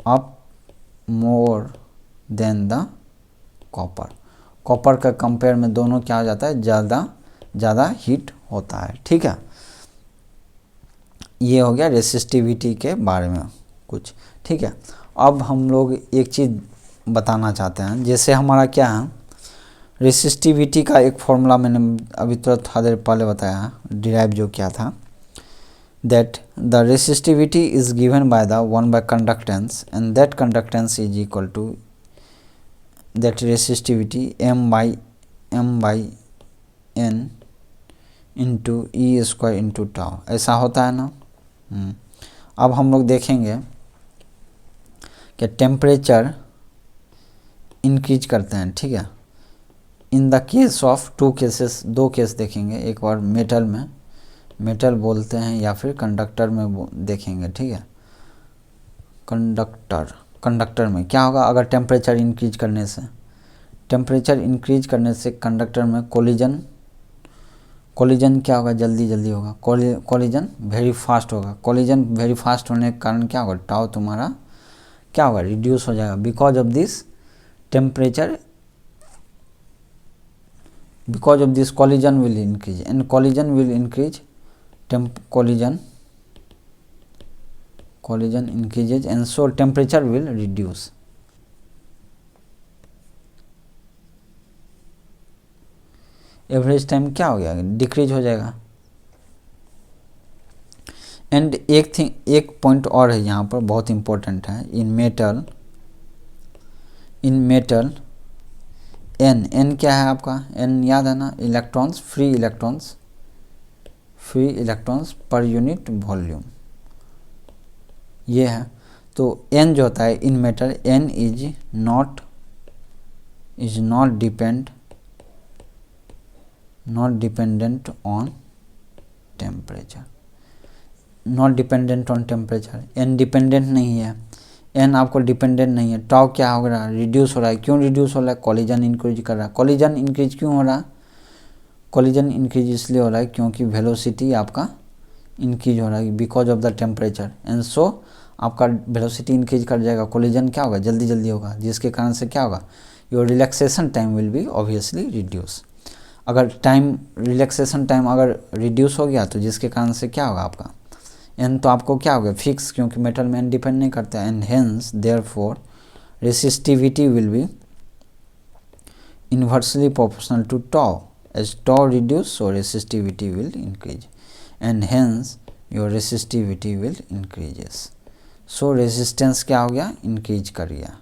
up more than the copper का कंपेयर में दोनों क्या हो जाता है, ज़्यादा हीट होता है। ठीक है, ये हो गया रेसिस्टिविटी के बारे में कुछ। ठीक है, अब हम लोग एक चीज़ बताना चाहते हैं, जैसे हमारा क्या है, रेसिस्टिविटी का एक फॉर्मूला मैंने अभी थोड़ा देर पहले बताया, डिराइव जो किया था, that the resistivity is given by the 1 conductance, and that conductance is equal to that resistivity m/n into E² into tau, ऐसा होता है ना। अब हम लोग देखेंगे कि टेम्परेचर इंक्रीज करते हैं। ठीक है, इन द केस ऑफ दो केस देखेंगे, एक बार मेटल बोलते हैं या फिर कंडक्टर में देखेंगे। ठीक है, कंडक्टर में क्या होगा, अगर टेम्परेचर इंक्रीज करने से कंडक्टर में कोलिजन क्या होगा, जल्दी होगा, कोलिजन वेरी फास्ट होगा। कोलिजन वेरी फास्ट होने के कारण क्या होगा, टाउ तुम्हारा क्या होगा, रिड्यूस हो जाएगा, because of this collision will increase, and collision will increase, collision increases, and so temperature will reduce. Average time क्या हो गया, डिक्रीज हो जाएगा। एंड एक पॉइंट और है यहाँ पर बहुत इंपॉर्टेंट है, इन मेटल एन क्या है आपका, एन याद है ना, electrons, free electrons per unit volume, ये है। तो एन जो होता है in metal, N is not dependent on temperature, not dependent on temperature. N dependent नहीं है, एन आपको डिपेंडेंट नहीं है। टाउ क्या हो रहा है, रिड्यूस हो रहा है। क्यों रिड्यूस हो रहा है, कॉलिजन इंक्रीज कर रहा है। कॉलिजन इंक्रीज क्यों हो रहा है, कॉलिजन इंक्रीज इसलिए हो रहा है क्योंकि वेलोसिटी आपका इंक्रीज हो रहा है because of the temperature, and so आपका वेलोसिटी इंक्रीज कर जाएगा, कॉलिजन क्या होगा, जल्दी जल्दी होगा, जिसके कारण से क्या होगा, your relaxation time will be obviously reduce. अगर टाइम, रिलैक्सेशन टाइम अगर रिड्यूस हो गया तो जिसके कारण से क्या होगा आपका एन, तो आपको क्या होगा फिक्स, क्योंकि मेटल में एन डिपेंड नहीं करता है, and hence therefore resistivity will be inversely proportional to tau. As tau reduce so resistivity will increase and hence your resistivity will increases. So resistance क्या हो गया, इंक्रीज कर गया।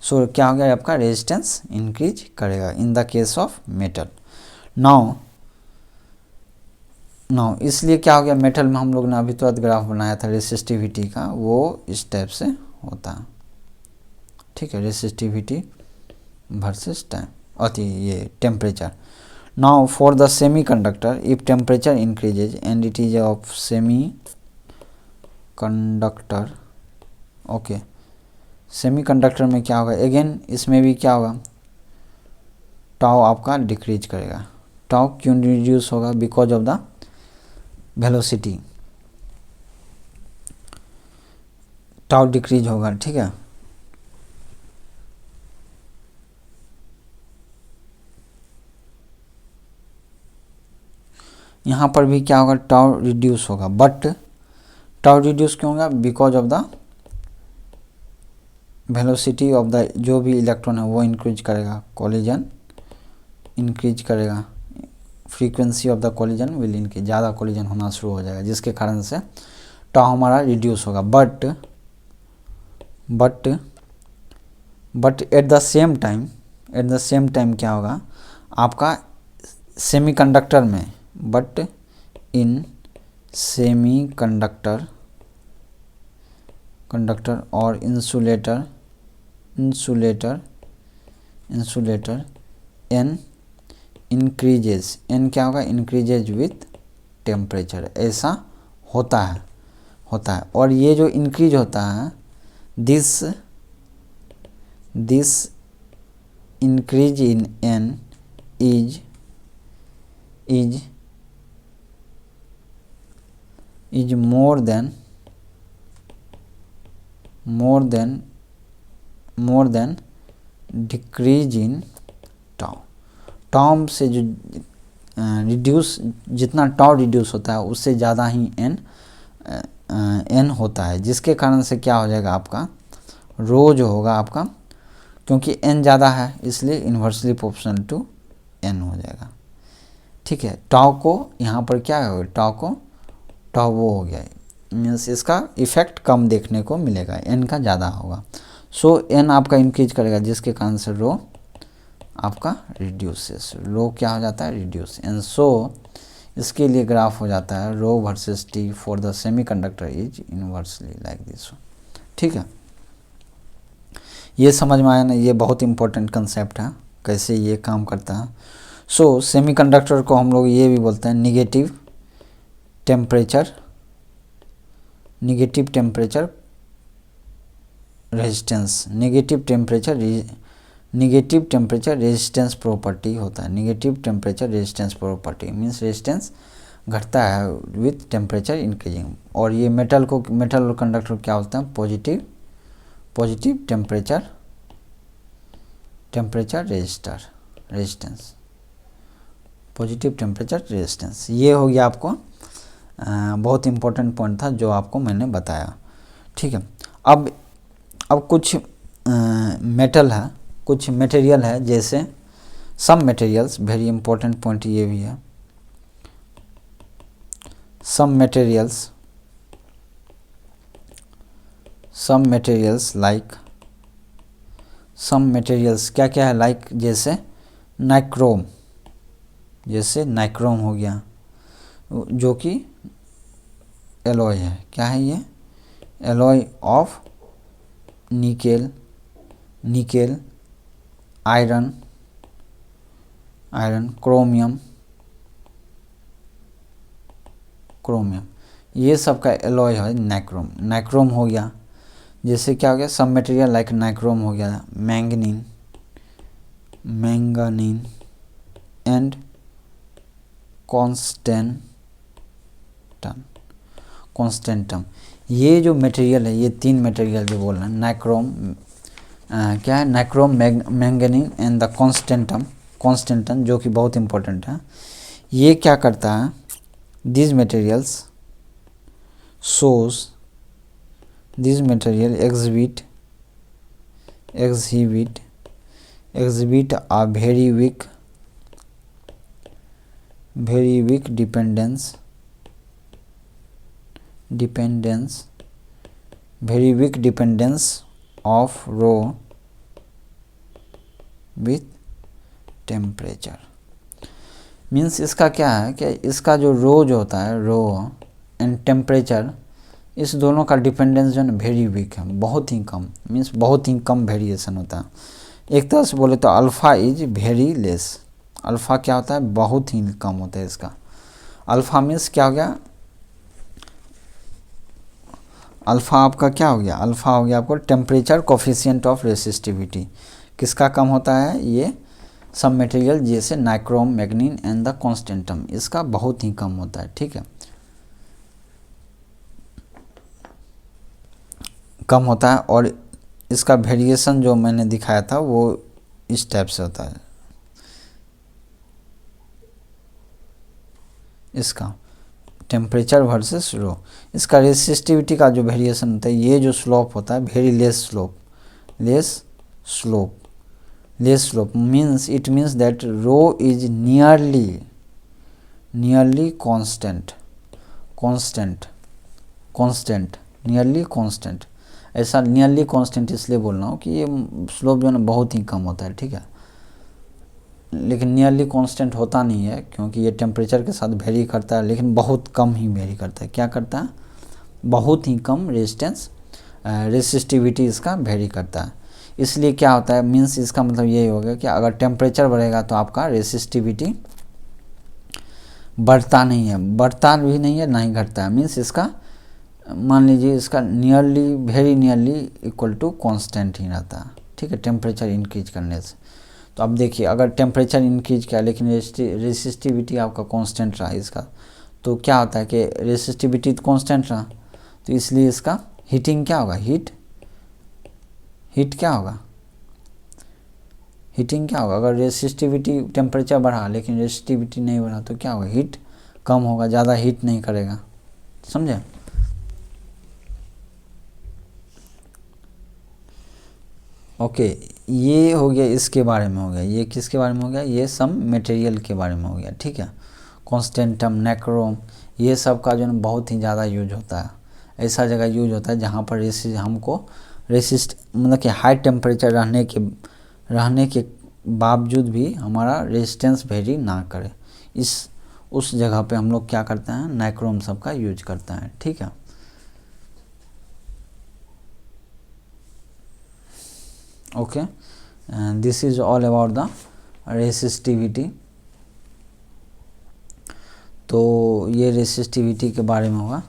सो क्या हो गया आपका, रेजिस्टेंस इंक्रीज करेगा in the case of metal. Now इसलिए क्या हो गया, मेटल में हम लोग ने अभी तुरंत ग्राफ बनाया था रेसिस्टिविटी का, वो इस टाइप से होता है, ठीक है, रेसिस्टिविटी वर्सेस टाइम और ये temperature. Now for the semi conductor if temperature increases and it is of semi conductor, okay, semi conductor में क्या होगा, अगेन इसमें भी क्या होगा, टाउ आपका डिक्रीज करेगा। टाउ क्यों रिड्यूस होगा, because of the velocity, tau decrease होगा, ठीक है। यहाँ पर भी क्या होगा, टाउ रिड्यूस होगा, बट टाउ रिड्यूस क्यों होगा, because of the velocity of the, जो भी इलेक्ट्रॉन है वो इंक्रीज करेगा, कॉलिजन इंक्रीज करेगा, frequency of the collision will increase, ज़्यादा कॉलिजन होना शुरू हो जाएगा, जिसके कारण से टाउ हमारा रिड्यूस होगा। But at the same time क्या होगा आपका सेमीकंडक्टर में, बट इन सेमीकंडक्टर और इंसुलेटर एन इंक्रीजेज, एन क्या होगा, इंक्रीजेज विथ टेम्परेचर, ऐसा होता है। और ये जो इंक्रीज होता है, this increase in an is more than decrease in tau. Tau से जो रिड्यूस, जितना टाउ रिड्यूस होता है उससे ज़्यादा ही एन होता है, जिसके कारण से क्या हो जाएगा आपका रो जो होगा आपका, क्योंकि एन ज़्यादा है इसलिए इन्वर्सली प्रोपोर्शनल टू एन हो जाएगा, ठीक है। टाउ को यहाँ पर क्या होगा, टाउ वो हो गया, मीन्स इसका इफेक्ट कम देखने को मिलेगा, एन का ज़्यादा होगा। सो एन आपका इंक्रीज करेगा, जिसके कारण से रो आपका रिड्यूसेस, रो क्या हो जाता है, रिड्यूस, एंड सो इसके लिए ग्राफ हो जाता है रो versus T for the semiconductor is inversely like this, ठीक है। ये समझ में आया ना, ये बहुत इंपॉर्टेंट कंसेप्ट है, कैसे ये काम करता है। सो सेमीकंडक्टर को हम लोग ये भी बोलते हैं negative temperature resistance, negative temperature resistance property होता है। Negative temperature resistance property means resistance घटता है विथ टेम्परेचर इंक्रीजिंग। और ये मेटल और कंडक्टर क्या होता है, positive temperature resistance, positive temperature resistance. ये हो गया आपको बहुत इम्पोर्टेंट पॉइंट था जो आपको मैंने बताया, ठीक है। अब कुछ मेटल है, कुछ मटेरियल है, जैसे some materials, very important point ये भी है, सम मटेरियल्स क्या क्या है, लाइक जैसे नाइक्रोम हो गया, जो कि एलॉय है, क्या है ये, alloy of nickel, iron, chromium, chromium, ये सब का एलॉय है नाइक्रोम। नाइक्रोम हो गया, जैसे क्या हो गया, सब मटेरियल लाइक नाइक्रोम हो गया, मैंगनीन, मैंगानीन एंड कॉन्स्टेंटम। ये जो मटेरियल है, ये 3 मटेरियल जो बोल रहे हैं, नाइक्रोम क्या है, नाइक्रोम, मैंगनीन एंड द कॉन्स्टेंटम, जो कि बहुत इंपॉर्टेंट है। ये क्या करता है, these materials shows, these material exhibit a very weak dependence, very weak dependence of raw with temperature। Means इसका क्या है कि इसका जो रो जो होता है, रो एंड टेम्परेचर, इस दोनों का डिपेंडेंस जो है ना वेरी वीक है, बहुत ही कम, मीन्स बहुत ही कम वेरिएशन होता है। एक तरह से बोले तो alpha is very less, alpha क्या होता है, बहुत ही कम होता है इसका। अल्फ़ा मीन्स क्या हो गया, अल्फ़ा आपका क्या हो गया, अल्फ़ा हो गया आपको टेम्परेचर कोफिशिएंट ऑफ रेसिस्टिविटी। किसका कम होता है, ये सब मटेरियल जैसे नाइक्रोम, मैग्नीन एंड द कॉन्स्टेंटम, इसका बहुत ही कम होता है। ठीक है, कम होता है। और इसका वेरिएशन जो मैंने दिखाया था वो इस टाइप से होता है, इसका टेम्परेचर वर्सेस रो। इसका रेसिस्टिविटी का जो वेरिएशन होता है, ये जो स्लोप होता है very less slope means it means that rho is nearly constant, nearly constant। ऐसा नियरली कांस्टेंट इसलिए बोल रहा हूँ कि ये स्लोप जो है ना बहुत ही कम होता है। ठीक है, लेकिन नियरली कांस्टेंट होता नहीं है, क्योंकि ये टेम्परेचर के साथ वेरी करता है, लेकिन बहुत कम ही वेरी करता है। क्या करता है, बहुत ही कम रेसिस्टिविटी इसका वेरी करता है। इसलिए क्या होता है, मीन्स इसका मतलब यही हो गया कि अगर टेम्परेचर बढ़ेगा तो आपका रेसिस्टिविटी बढ़ता नहीं है, ना ही घटता है। मीन्स इसका मान लीजिए इसका very nearly equal to constant ही रहता है। ठीक है, टेम्परेचर इंक्रीज करने से। तो अब देखिए, अगर टेम्परेचर इंक्रीज किया लेकिन रेसिस्टिविटी आपका कांस्टेंट रहा इसका, तो क्या होता है कि रेसिस्टिविटी कांस्टेंट रहा, तो इसलिए इसका हीटिंग क्या होगा, हीटिंग क्या होगा। अगर रेसिस्टिविटी टेम्परेचर बढ़ा लेकिन रेसिस्टिविटी नहीं बढ़ा तो क्या होगा, हीट कम होगा, ज़्यादा हीट नहीं करेगा। समझे? ओके, ये हो गया, इसके बारे में हो गया। ये किसके बारे में हो गया, ये सब मटेरियल के बारे में हो गया। ठीक है, कॉन्स्टेंटम, नाइक्रोम, ये सब का जो है बहुत ही ज़्यादा यूज होता है। ऐसा जगह यूज होता है जहाँ पर हमको मतलब कि हाई टेम्परेचर रहने के बावजूद भी हमारा रेजिस्टेंस वेरी ना करे, उस जगह पे हम लोग क्या करते हैं, नाइक्रोम सब का यूज करते हैं। ठीक है, okay, this is all about the resistivity. तो ये रेसिस्टिविटी के बारे में होगा।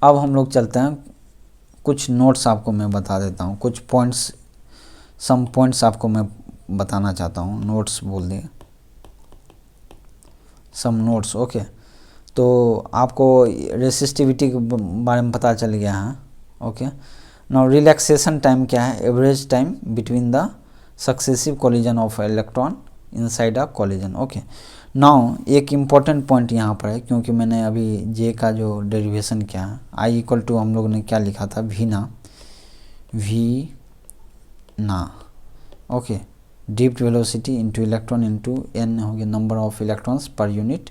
अब हम लोग चलते हैं, कुछ नोट्स आपको मैं बता देता हूँ, कुछ सम पॉइंट्स आपको मैं बताना चाहता हूँ। नोट्स बोल दिए, सम नोट्स। ओके, तो आपको रेसिस्टिविटी के बारे में पता चल गया है। ओके, नाउ रिलैक्सेशन टाइम क्या है, average time between the successive collision of electron inside a collision. Okay, now एक इम्पॉर्टेंट पॉइंट यहाँ पर है, क्योंकि मैंने अभी जे का जो डेरिवेशन किया है, आई इक्वल टू हम लोग ने क्या लिखा था, वी ना। Okay, drift velocity into electron into N हो गया number of electrons per unit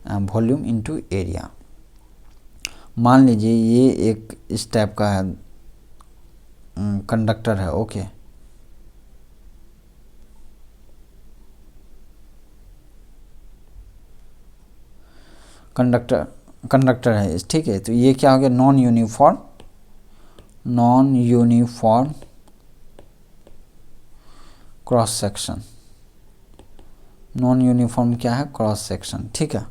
volume into area. मान लीजिए ये एक इस टाइप का है कंडक्टर है। ओके, कंडक्टर है, ठीक है। तो ये क्या हो गया, non uniform cross section. Non uniform क्या है, क्रॉस सेक्शन। ठीक है,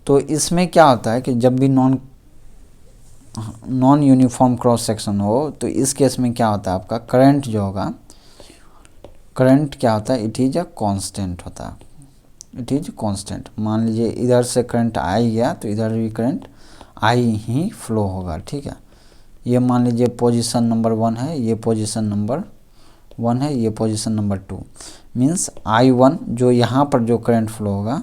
तो इसमें क्या होता है कि जब भी नॉन यूनिफॉर्म क्रॉस सेक्शन हो तो इस केस में क्या होता है, आपका करंट जो होगा, करंट क्या होता है, इट इज अ कांस्टेंट होता है, इट इज कांस्टेंट। मान लीजिए इधर से करंट आई गया तो इधर भी करंट आई ही फ्लो होगा, ठीक है। ये मान लीजिए पोजीशन नंबर 1 है, ये पोजीशन नंबर 1 है, ये पोजीशन नंबर 2, मीन्स I1 जो यहाँ पर जो करंट फ्लो होगा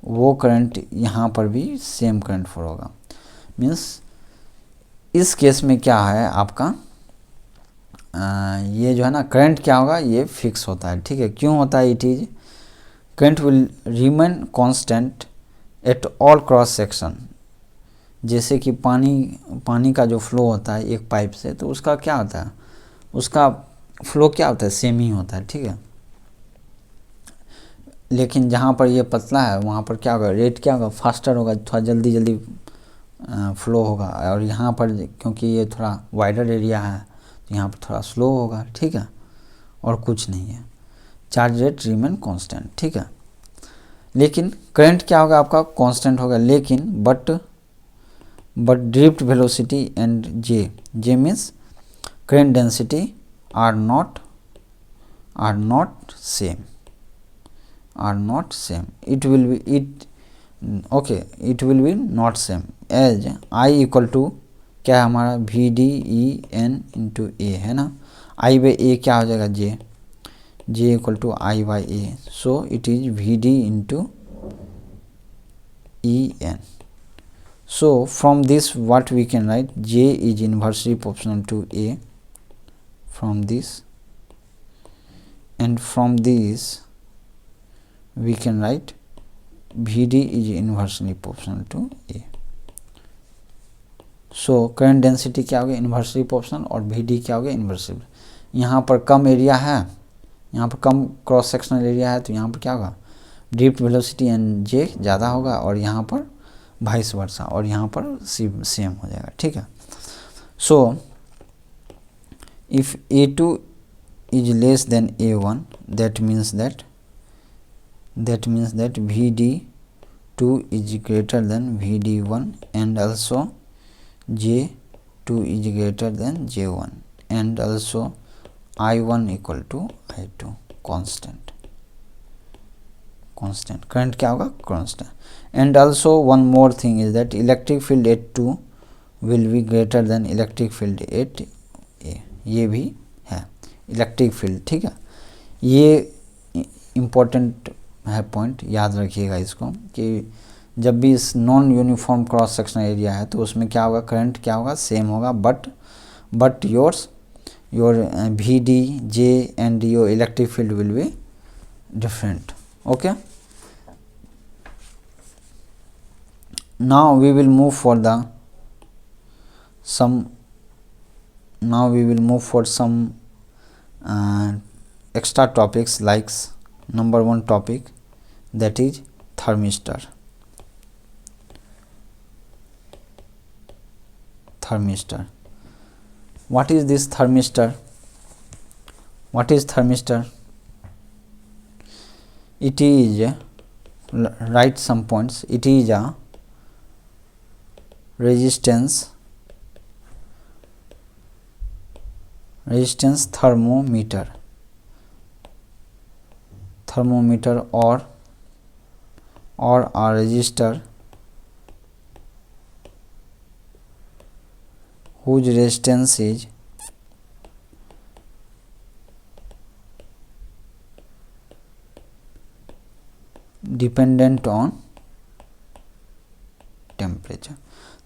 वो करंट यहाँ पर भी सेम करंट फ्लो होगा। मीन्स इस केस में क्या है आपका ये जो है ना करंट क्या होगा, ये फिक्स होता है, ठीक है। क्यों होता है, it is current will remain constant at all cross section. जैसे कि पानी का जो फ्लो होता है एक पाइप से, तो उसका क्या होता है, उसका फ्लो क्या होता है, सेम ही होता है, ठीक है। लेकिन जहाँ पर ये पतला है वहाँ पर क्या होगा, रेट क्या होगा, फास्टर होगा, थोड़ा जल्दी जल्दी फ्लो होगा। और यहाँ पर क्योंकि ये थोड़ा वाइडर एरिया है तो यहाँ पर थोड़ा स्लो होगा, ठीक है, और कुछ नहीं है। चार्ज रेट रिमेन कांस्टेंट, ठीक है। लेकिन करंट क्या होगा आपका, कांस्टेंट होगा, लेकिन but drift velocity and J means current density are not same, it will be not same as I equal to क्या है हमारा VDEN इंटू ए है ना, I बाई ए क्या हो जाएगा J equal to I by A, so it is VD into EN। So from this what we can write, J is inversely proportional to A from this, and from this we can write VD is inversely proportional to A। So current density क्या हो गया, inversely proportional, और VD क्या हो गया, inversely. यहाँ पर कम area है, यहाँ पर कम क्रॉस सेक्शनल एरिया है, तो यहाँ पर क्या होगा, ड्रिफ्ट वेलोसिटी एंड J ज़्यादा होगा, और यहाँ पर वाइस वर्सा, और यहाँ पर सेम हो जाएगा, ठीक है। So if A2 is less than A1, that means that VD2 is greater than VD1, and also J2 is greater than J1, and also I1 equal to I2, constant। Current क्या होगा, constant. And also one more thing is that electric field at 2 will be greater than electric field at A, ये भी है electric field, ठीक है। ये important है point, याद रखिएगा इसको, कि जब भी इस non uniform cross sectional area है तो उसमें क्या होगा, करंट क्या होगा, सेम होगा, but your VD, J and your electric field will be different, okay। Now we will move for some extra topics, like number 1 topic, that is thermistor। What is this thermistor? It is, write some points, it is a resistance thermometer or a resistor whose resistance is dependent on temperature।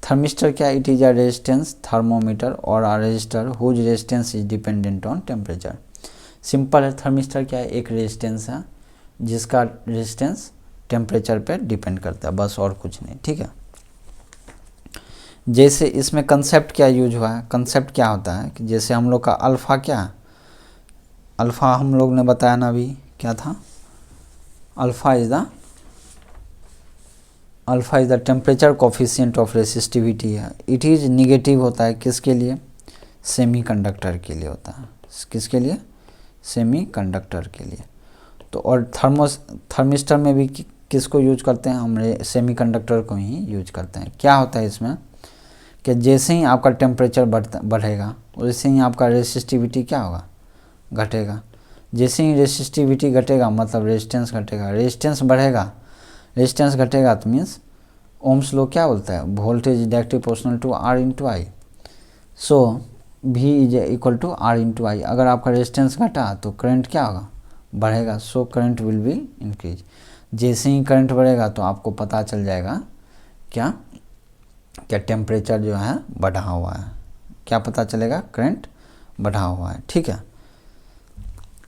Thermistor क्या, it is a resistance thermometer और a resistor whose resistance is dependent on temperature. Simple है, thermistor क्या है, एक resistance है जिसका resistance temperature पे depend करता है, बस और कुछ नहीं, ठीक है। जैसे इसमें कंसेप्ट क्या यूज हुआ है, कंसेप्ट क्या होता है कि जैसे हम लोग का अल्फ़ा क्या है, अल्फ़ा हम लोग ने बताया ना अभी, क्या था, alpha is the temperature coefficient of resistivity है। इट इज़ निगेटिव होता है किसके लिए, सेमीकंडक्टर के लिए होता है, किसके लिए, सेमीकंडक्टर के लिए। तो और थर्मिस्टर में भी किसको यूज करते हैं, हम सेमीकंडक्टर को ही यूज करते हैं। क्या होता है इसमें कि जैसे ही आपका टेम्परेचर बढ़ेगा वैसे ही आपका रेसिस्टिविटी क्या होगा, घटेगा। जैसे ही रेसिस्टिविटी घटेगा मतलब रेजिस्टेंस घटेगा, रेजिस्टेंस बढ़ेगा, रेजिस्टेंस घटेगा तो मीन्स ओम्स लॉ क्या बोलता है, voltage directly proportional to R into I. So V is equal to R into I. अगर आपका रेजिस्टेंस घटा तो करंट क्या होगा, बढ़ेगा। So current will be increase. जैसे ही करंट बढ़ेगा तो आपको पता चल जाएगा क्या क्या टेम्परेचर जो है बढ़ा हुआ है, क्या पता चलेगा, करंट बढ़ा हुआ है। ठीक है,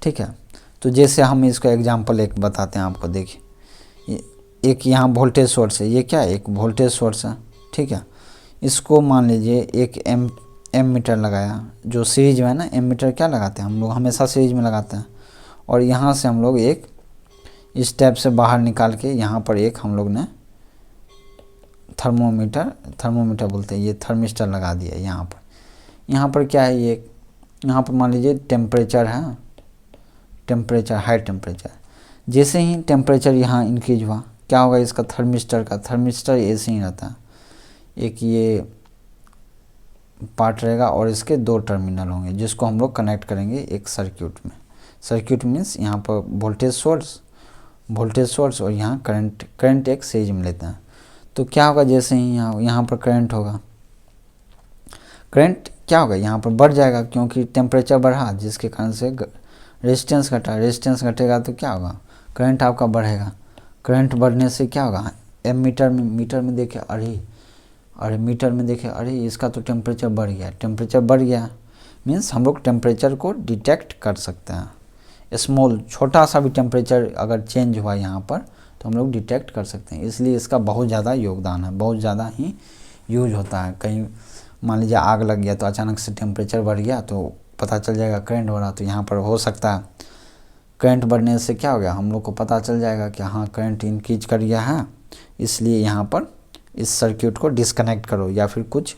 ठीक है। तो जैसे हम इसका एग्जांपल एक बताते हैं आपको। देखिए एक यहाँ वोल्टेज सोर्स है, ये क्या है, एक वोल्टेज सोर्स है। ठीक है, इसको मान लीजिए एक एम मीटर लगाया, जो सीरीज में है ना, एम मीटर क्या लगाते हैं हम लोग, हमेशा सीरीज में लगाते हैं। और यहाँ से हम लोग एक इस टाइप से बाहर निकाल के यहाँ पर एक हम लोग ने थर्मोमीटर बोलते हैं, ये थर्मिस्टर लगा दिया यहाँ पर। यहाँ पर क्या है, ये यहाँ पर मान लीजिए टेम्परेचर है, टेम्परेचर हाई टेम्परेचर। जैसे ही टेम्परेचर यहाँ इंक्रीज हुआ क्या होगा, इसका थर्मिस्टर ऐसे ही रहता है, एक ये पार्ट रहेगा और इसके दो टर्मिनल होंगे जिसको हम लोग कनेक्ट करेंगे एक सर्किट में। सर्किट मीन्स यहाँ पर वोल्टेज सोर्स और यहाँ करंट एक सीरीज में लेते हैं। तो क्या होगा, जैसे ही यहाँ पर करंट होगा, करंट क्या होगा, यहाँ पर बढ़ जाएगा क्योंकि टेम्परेचर बढ़ा, जिसके कारण से रेजिस्टेंस घटा, रेजिस्टेंस घटेगा तो क्या होगा, करंट आपका बढ़ेगा। करंट बढ़ने से क्या होगा, मीटर में देखे अरे मीटर में देखे अरे इसका तो टेम्परेचर बढ़ गया। टेम्परेचर बढ़ गया मीन्स हम लोग टेम्परेचर को डिटेक्ट कर सकते हैं। स्मॉल छोटा सा भी टेम्परेचर अगर चेंज हुआ यहाँ पर तो हम लोग डिटेक्ट कर सकते हैं। इसलिए इसका बहुत ज़्यादा योगदान है, बहुत ज़्यादा ही यूज होता है। कहीं मान लीजिए आग लग गया तो अचानक से टेम्परेचर बढ़ गया तो पता चल जाएगा करंट बढ़ा, तो यहाँ पर हो सकता है करंट बढ़ने से क्या हो गया, हम लोग को पता चल जाएगा कि हाँ करंट इंक्रीज कर गया है, इसलिए यहाँ पर इस सर्किट को डिस्कनेक्ट करो या फिर कुछ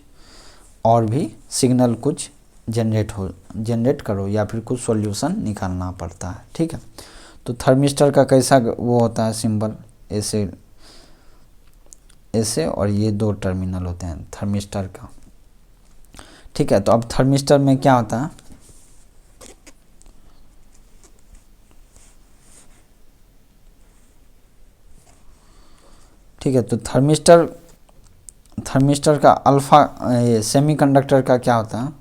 और भी सिग्नल कुछ जनरेट करो या फिर कुछ सॉल्यूशन निकालना पड़ता है। ठीक है, तो थर्मिस्टर का कैसा वो होता है सिंबल, ऐसे और ये दो टर्मिनल होते हैं थर्मिस्टर का। ठीक है, तो अब थर्मिस्टर में क्या होता है, ठीक है, तो थर्मिस्टर का अल्फा, सेमीकंडक्टर का क्या होता है,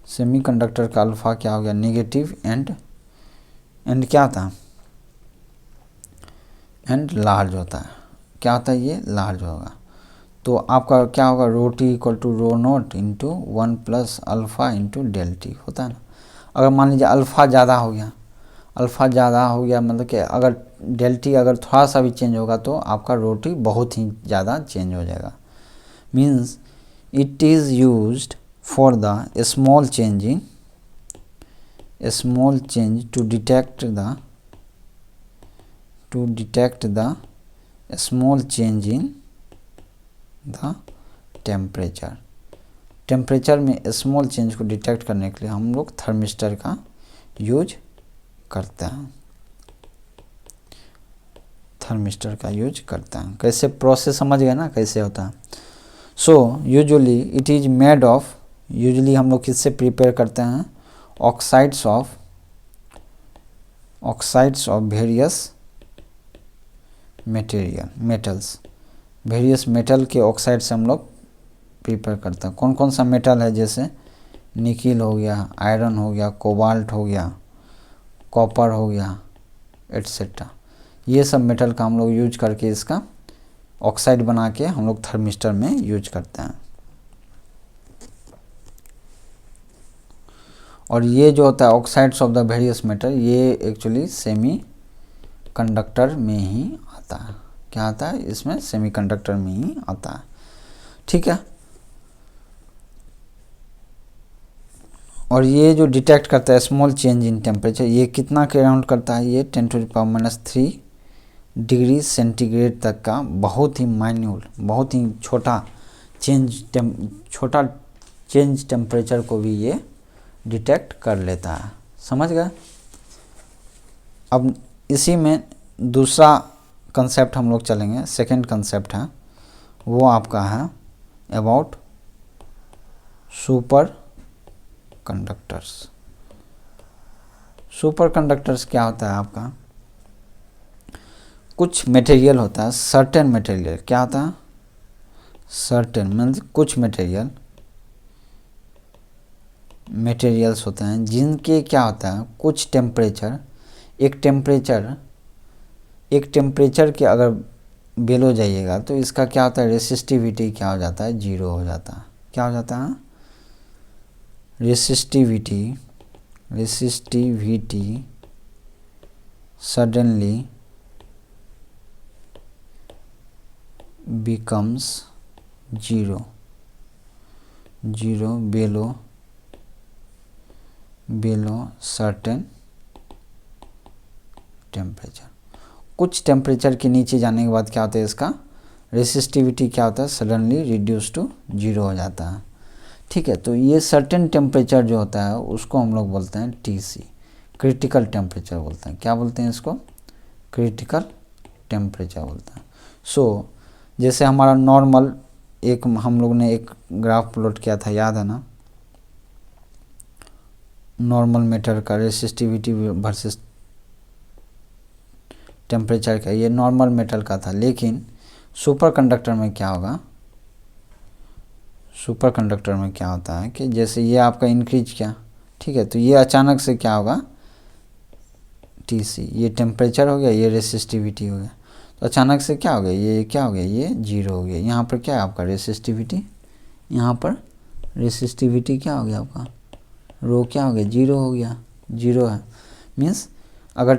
सेमीकंडक्टर का अल्फा क्या हो गया, नेगेटिव एंड क्या होता है, एंड लार्ज होता है। क्या होता है, ये लार्ज होगा। तो आपका क्या होगा, rho T equal to rho naught into 1 plus alpha into del T होता है ना। अगर मान लीजिए अल्फ़ा ज़्यादा हो गया मतलब कि अगर डेल टी अगर थोड़ा सा भी चेंज होगा तो आपका रो टी बहुत ही ज़्यादा चेंज हो जाएगा। Means it is used for the small change to detect the small change in the temperature में स्मॉल चेंज को डिटेक्ट करने के लिए हम लोग थर्मिस्टर का यूज करते हैं, कैसे प्रोसेस समझ गए ना कैसे होता है। So usually it is made of, usually हम लोग किससे प्रिपेयर करते हैं, oxides of various metals, various metal के ऑक्साइड से हम लोग प्रिपेयर करते हैं। कौन कौन सा मेटल है, जैसे निकिल हो गया, आयरन हो गया, कोबाल्ट हो गया, कॉपर हो गया, एट्सेट्रा। ये सब मेटल का हम लोग यूज करके इसका ऑक्साइड बना के हम लोग थर्मिस्टर में यूज करते हैं। और ये जो होता है oxides of the various metal, ये एक्चुअली सेमी कंडक्टर में ही आता है। क्या आता है इसमें, सेमी कंडक्टर में ही आता है। ठीक है, और ये जो डिटेक्ट करता है स्मॉल चेंज इन टेम्परेचर, ये कितना के अराउंड करता है, ये 10⁻³ डिग्री सेंटीग्रेड तक का बहुत ही माइन्यूट, बहुत ही छोटा चेंज टेम्परेचर को भी ये डिटेक्ट कर लेता है। समझ गए। अब इसी में दूसरा कंसेप्ट हम लोग चलेंगे, सेकंड कंसेप्ट है वो आपका है about super conductors. Super conductors क्या होता है आपका, कुछ मटेरियल होता है, सर्टेन मटेरियल, क्या होता है सर्टेन मीन्स कुछ मटेरियल्स होते हैं जिनके क्या होता है कुछ टेम्परेचर, एक टेम्परेचर के अगर बिलो जाइएगा तो इसका क्या होता है रेसिस्टिविटी क्या हो जाता है, जीरो हो जाता है। क्या हो जाता है resistivity suddenly becomes zero below certain temperature. कुछ टेम्परेचर के नीचे जाने के बाद क्या होता है इसका रेसिस्टिविटी क्या होता है सडनली रिड्यूस टू जीरो हो जाता है। ठीक है, तो ये सर्टेन टेम्परेचर जो होता है उसको हम लोग बोलते हैं TC, क्रिटिकल टेम्परेचर बोलते हैं। क्या बोलते हैं इसको, क्रिटिकल टेम्परेचर बोलते हैं। सो जैसे हमारा नॉर्मल एक हम लोग ने एक ग्राफ प्लॉट किया था, याद है ना, नॉर्मल मेटर का रेसिस्टिविटी वर्सेस टेम्परेचर का, ये नॉर्मल मेटल का था। लेकिन सुपर कंडक्टर में क्या होगा, सुपर कंडक्टर में क्या होता है कि जैसे ये आपका इंक्रीज किया, ठीक है, तो ये अचानक से क्या होगा TC, ये टेम्परेचर हो गया, ये रेसिस्टिविटी हो गया, तो अचानक से क्या हो गया, ये क्या हो गया, ये जीरो हो गया। यहाँ पर क्या है आपका रेसिस्टिविटी, यहाँ पर रेसिस्टिविटी क्या हो गया आपका रो क्या हो गया, जीरो हो गया, जीरो है मीन्स अगर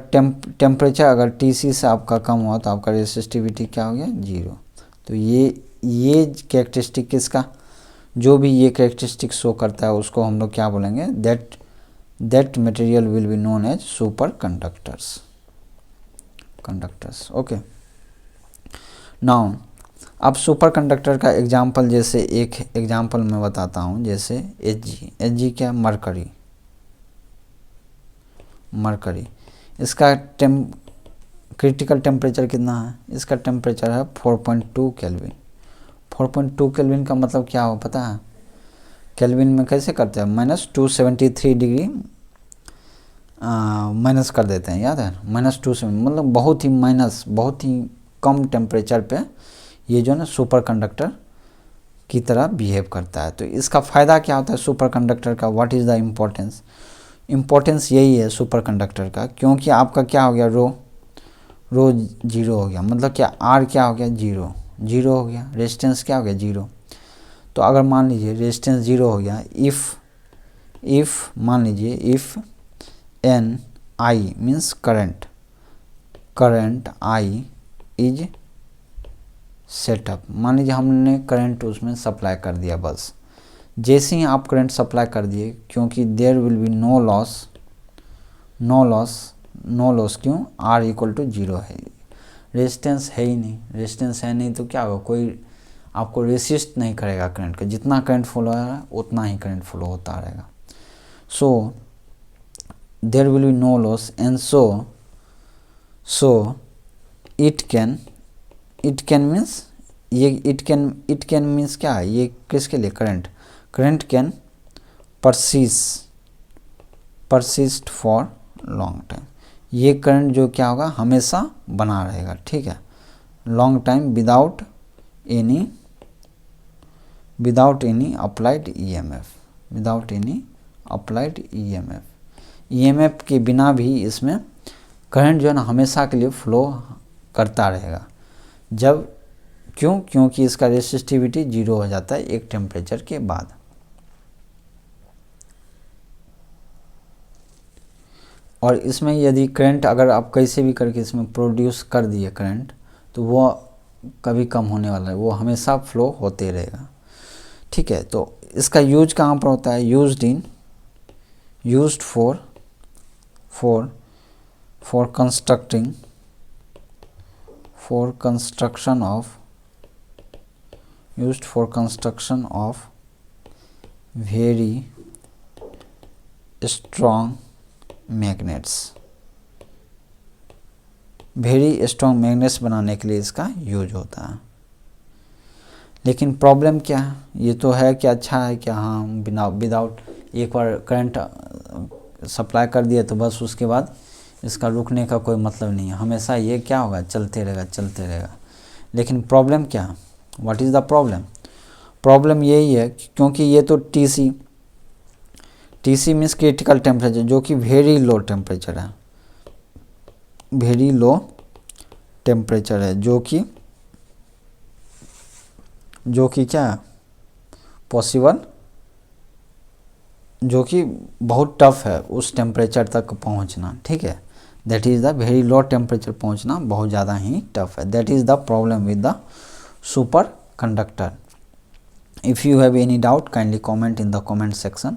टेम्परेचर अगर TC से आपका कम हुआ तो आपका रेसिस्टिविटी क्या हो गया, जीरो। तो ये कैरेक्टरिस्टिक किसका, जो भी ये कैरेक्टरिस्टिक शो करता है उसको हम लोग क्या बोलेंगे, that material will be known as superconductors. Okay, now अब सुपर कंडक्टर का एग्जाम्पल, जैसे एक एग्जाम्पल मैं बताता हूँ, जैसे Hg क्या, मरकरी, इसका क्रिटिकल टेम्परेचर कितना है, इसका टेम्परेचर है 4.2 केल्विन। 4.2 केल्विन का मतलब क्या हो पता है, केल्विन में कैसे करते हैं -273 डिग्री माइनस कर देते हैं, याद है -270, मतलब बहुत ही कम टेम्परेचर पे ये जो है ना सुपर कंडक्टर की तरह बिहेव करता है। तो इसका फ़ायदा क्या होता है सुपर कंडक्टर का, व्हाट इज़ द इम्पोर्टेंस यही है सुपर कंडक्टर का, क्योंकि आपका क्या हो गया रो जीरो हो गया, मतलब क्या आर क्या हो गया, जीरो हो गया, रेजिस्टेंस क्या हो गया, जीरो। तो अगर मान लीजिए रेजिस्टेंस जीरो हो गया, इफ़ मान लीजिए if N I means current I is set up, मान लीजिए हमने करंट उसमें सप्लाई कर दिया, बस जैसे ही आप करंट सप्लाई कर दिए, क्योंकि there will be no loss क्यों, आर इक्वल टू जीरो है, रेजिस्टेंस है ही नहीं, रेजिस्टेंस है नहीं तो क्या होगा, कोई आपको रेसिस्ट नहीं करेगा करंट का, जितना करंट फ्लो हो रहा है उतना ही करंट फ्लो होता रहेगा। So there will be no loss and so it can means ये इट कैन मीन्स क्या है, ये किसके लिए, current can persist for long time, ये करंट जो क्या होगा हमेशा बना रहेगा, ठीक है, long time without any applied EMF के बिना भी इसमें करंट जो है ना हमेशा के लिए फ्लो करता रहेगा। जब क्योंकि इसका रेसिस्टिविटी जीरो हो जाता है एक टेम्परेचर के बाद। और इसमें यदि करंट अगर आप कैसे भी करके इसमें प्रोड्यूस कर दिए करंट, तो वो कभी कम होने वाला है, वो हमेशा फ्लो होते रहेगा, ठीक है। तो इसका यूज कहाँ पर होता है, used for construction of very strong magnets, very strong magnets बनाने के लिए इसका यूज होता है। लेकिन प्रॉब्लम क्या है, ये तो है कि अच्छा है कि हाँ बिना विदाउट एक बार करंट सप्लाई कर दिया तो बस उसके बाद इसका रुकने का कोई मतलब नहीं है, हमेशा ये क्या होगा, चलते रहेगा चलते रहेगा। लेकिन प्रॉब्लम क्या, what is the problem, problem यही है कि क्योंकि ये तो टीसी मीन्स क्रिटिकल टेम्परेचर, जो कि वेरी लो टेम्परेचर है, वेरी लो टेम्परेचर है, जो कि क्या पॉसिबल, जो कि बहुत टफ है उस टेम्परेचर तक पहुंचना, ठीक है। That is the very low temperature पहुंचना बहुत ज़्यादा ही टफ है। That is the problem with the super conductor. If you have any doubt kindly comment in the comment section.